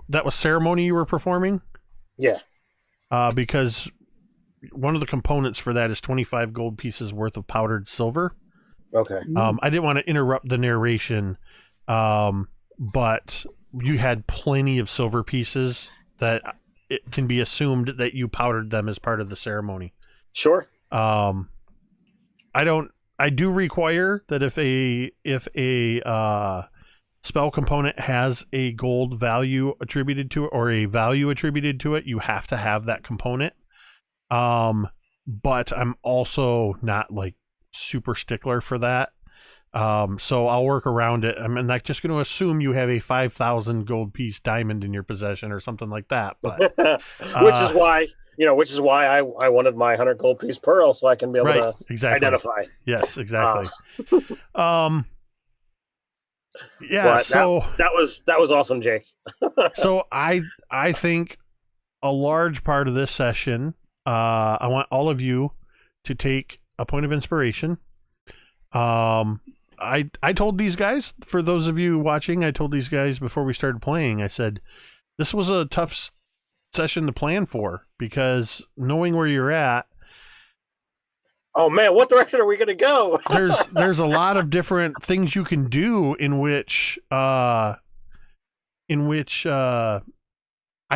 That was ceremony you were performing? Yeah. Because one of the components for that is 25 gold pieces worth of powdered silver. Okay. I didn't want to interrupt the narration, but you had plenty of silver pieces that it can be assumed that you powdered them as part of the ceremony. Sure. I do require that if a spell component has a gold value attributed to it or a value attributed to it, you have to have that component. But I'm also not like super stickler for that. So I'll work around it. I'm not just going to assume you have a 5,000 gold piece diamond in your possession or something like that. But which is why I wanted my 100 gold piece pearl so I can be able to identify. Yes, exactly. Yeah. But so that was awesome, Jake. So I think a large part of this session, I want all of you to take a point of inspiration. I told these guys, for those of you watching, I told these guys before we started playing, I said, this was a tough session to plan for, because knowing where you're at, oh man, what direction are we going to go? there's a lot of different things you can do in which I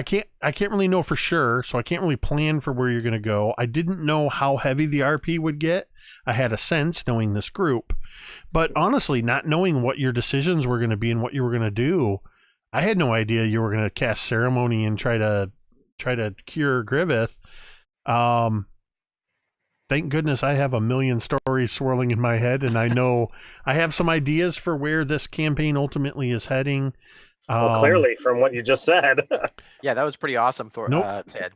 can't really know for sure, so I can't really plan for where you're going to go. I didn't know how heavy the RP would get. I had a sense knowing this group, but honestly, not knowing what your decisions were going to be and what you were going to do, I had no idea you were going to cast ceremony and try to cure Griveth. Thank goodness I have a million stories swirling in my head, and I know I have some ideas for where this campaign ultimately is heading. Well, clearly, from what you just said. Yeah, that was pretty awesome, Ted.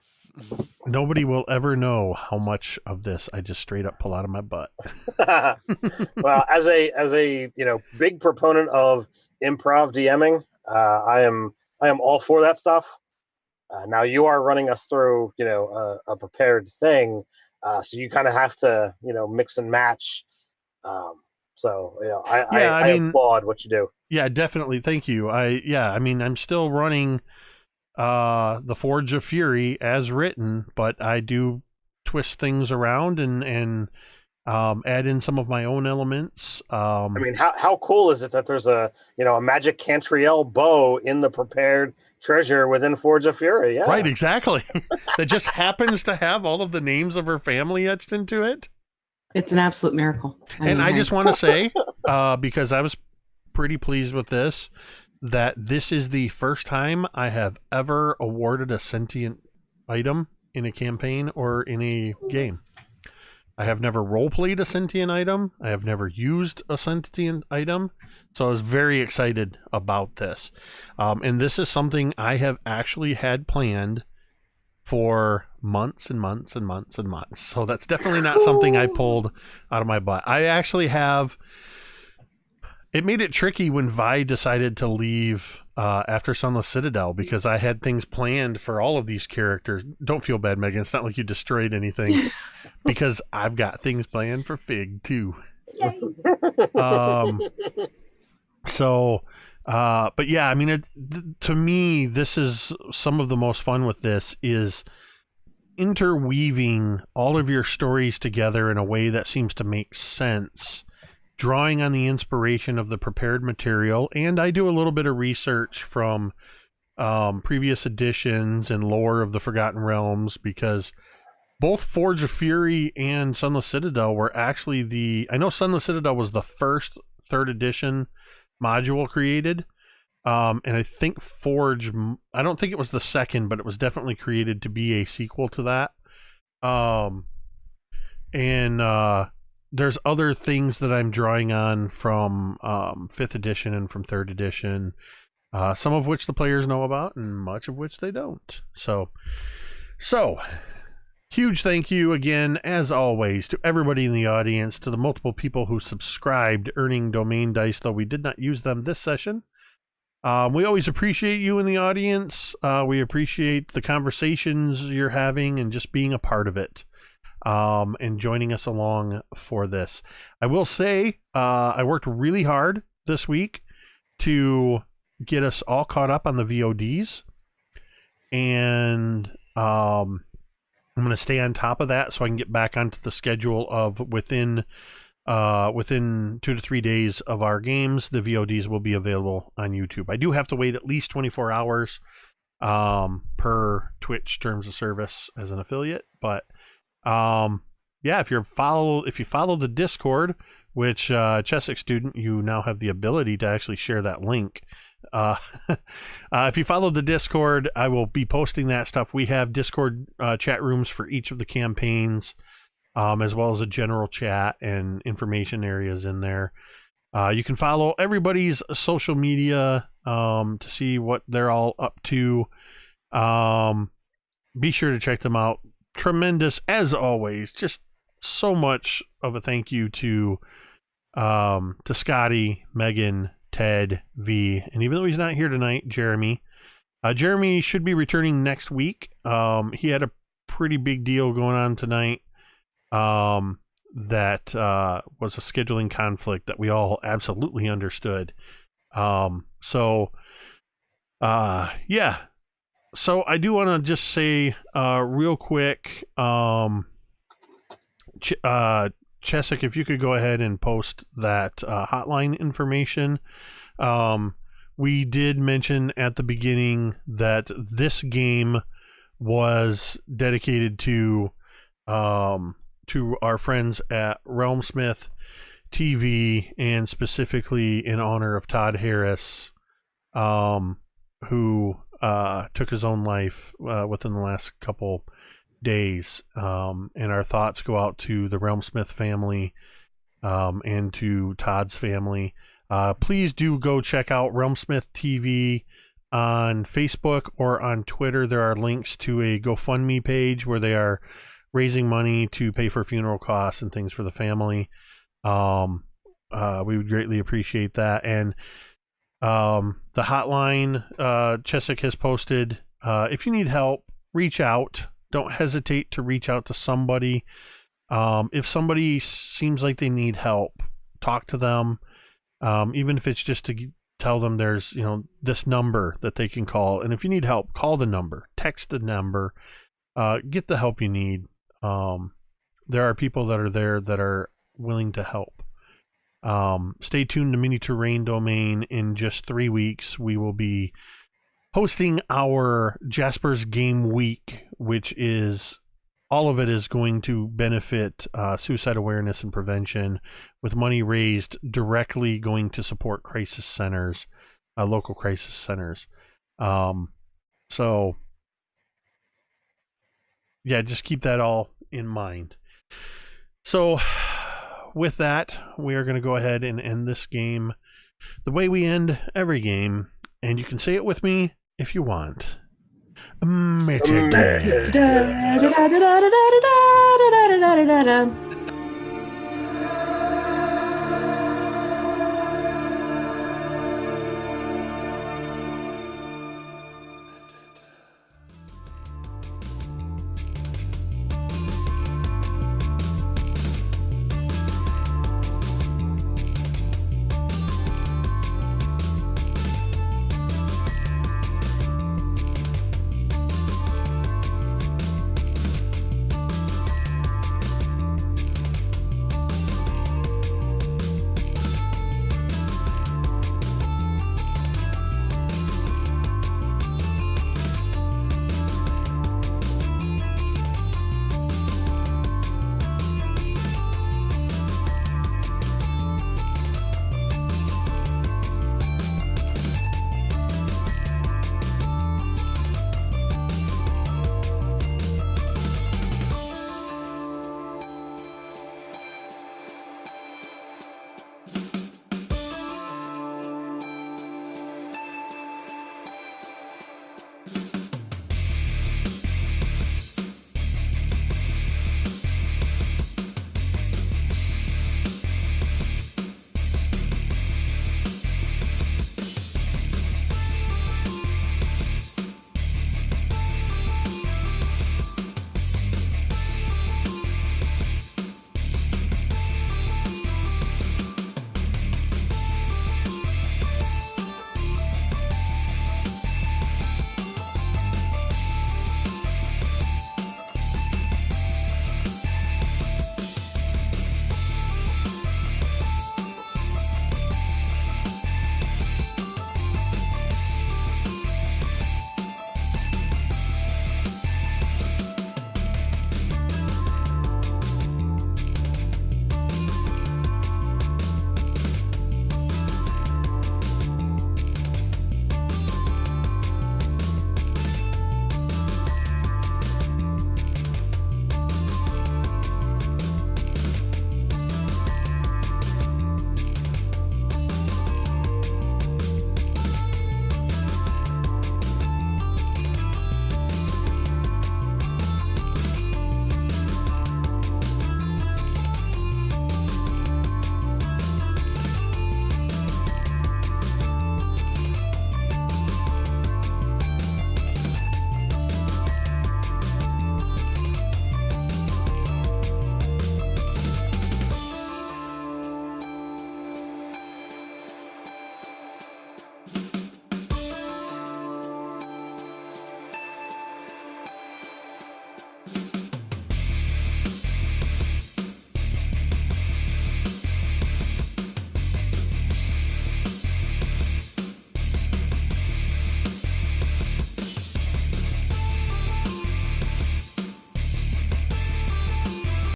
Nobody will ever know how much of this I just straight up pull out of my butt. Well, as a big proponent of improv DMing, I am all for that stuff. Now you are running us through a prepared thing, so you kind of have to mix and match. I applaud what you do. Yeah, definitely. Thank you. I'm still running the Forge of Fury as written, but I do twist things around and add in some of my own elements. How cool is it that there's a magic Cantriel bow in the prepared treasure within Forge of Fury? Yeah. Right, exactly. That just happens to have all of the names of her family etched into it. It's an absolute miracle. I just want to say, because I was pretty pleased with this, that this is the first time I have ever awarded a sentient item in a campaign or in a game. I have never role-played a sentient item. I have never used a sentient item. So I was very excited about this. And this is something I have actually had planned for months and months and months and months. So that's definitely not something I pulled out of my butt. I actually have... It made it tricky when Vi decided to leave after Sunless Citadel, because I had things planned for all of these characters. Don't feel bad, Megan. It's not like you destroyed anything, because I've got things planned for Fig too. But yeah, to me, this is some of the most fun with this is interweaving all of your stories together in a way that seems to make sense, drawing on the inspiration of the prepared material. And I do a little bit of research from previous editions and lore of the Forgotten Realms, because both Forge of Fury and Sunless Citadel were actually I know Sunless Citadel was the first 3rd edition module created. And I think Forge, I don't think it was the second, but it was definitely created to be a sequel to that. There's other things that I'm drawing on from 5th edition and from 3rd edition, some of which the players know about and much of which they don't. So huge thank you again, as always, to everybody in the audience, to the multiple people who subscribed, earning domain dice, though we did not use them this session. We always appreciate you in the audience. We appreciate the conversations you're having and just being a part of it, and joining us along for this. I will say, I worked really hard this week to get us all caught up on the VODs, and I'm going to stay on top of that so I can get back onto the schedule of within 2 to 3 days of our games, the VODs will be available on YouTube. I do have to wait at least 24 hours per Twitch terms of service as an affiliate, but yeah, if you follow the Discord, which Chesic student, you now have the ability to actually share that link. If you follow the Discord, I will be posting that stuff. We have Discord chat rooms for each of the campaigns, as well as a general chat and information areas in there. You can follow everybody's social media to see what they're all up to. Be sure to check them out. Tremendous, as always. Just so much of a thank you to Scotty, Megan, Ted, V, and even though he's not here tonight, Jeremy. Jeremy should be returning next week. He had a pretty big deal going on tonight. That was a scheduling conflict that we all absolutely understood. Yeah. So I do want to just say real quick, Chesic, if you could go ahead and post that hotline information. We did mention at the beginning that this game was dedicated to our friends at Realmsmith TV, and specifically in honor of Todd Harris, who took his own life within the last couple days. And our thoughts go out to the Realmsmith family and to Todd's family. Please do go check out Realmsmith TV on Facebook or on Twitter. There are links to a GoFundMe page where they are raising money to pay for funeral costs and things for the family. We would greatly appreciate that. And the hotline Chesic has posted, if you need help, reach out. Don't hesitate to reach out to somebody. If somebody seems like they need help, talk to them. Even if it's just to tell them there's, this number that they can call. And if you need help, call the number, text the number, get the help you need. There are people that are there that are willing to help. Stay tuned to Mini Terrain Domain. In just 3 weeks, we will be hosting our Jasper's Game Week, which is all of it is going to benefit suicide awareness and prevention, with money raised directly going to support crisis centers, local crisis centers. So yeah, just keep that all in mind. So with that, we are going to go ahead and end this game the way we end every game, and you can say it with me if you want.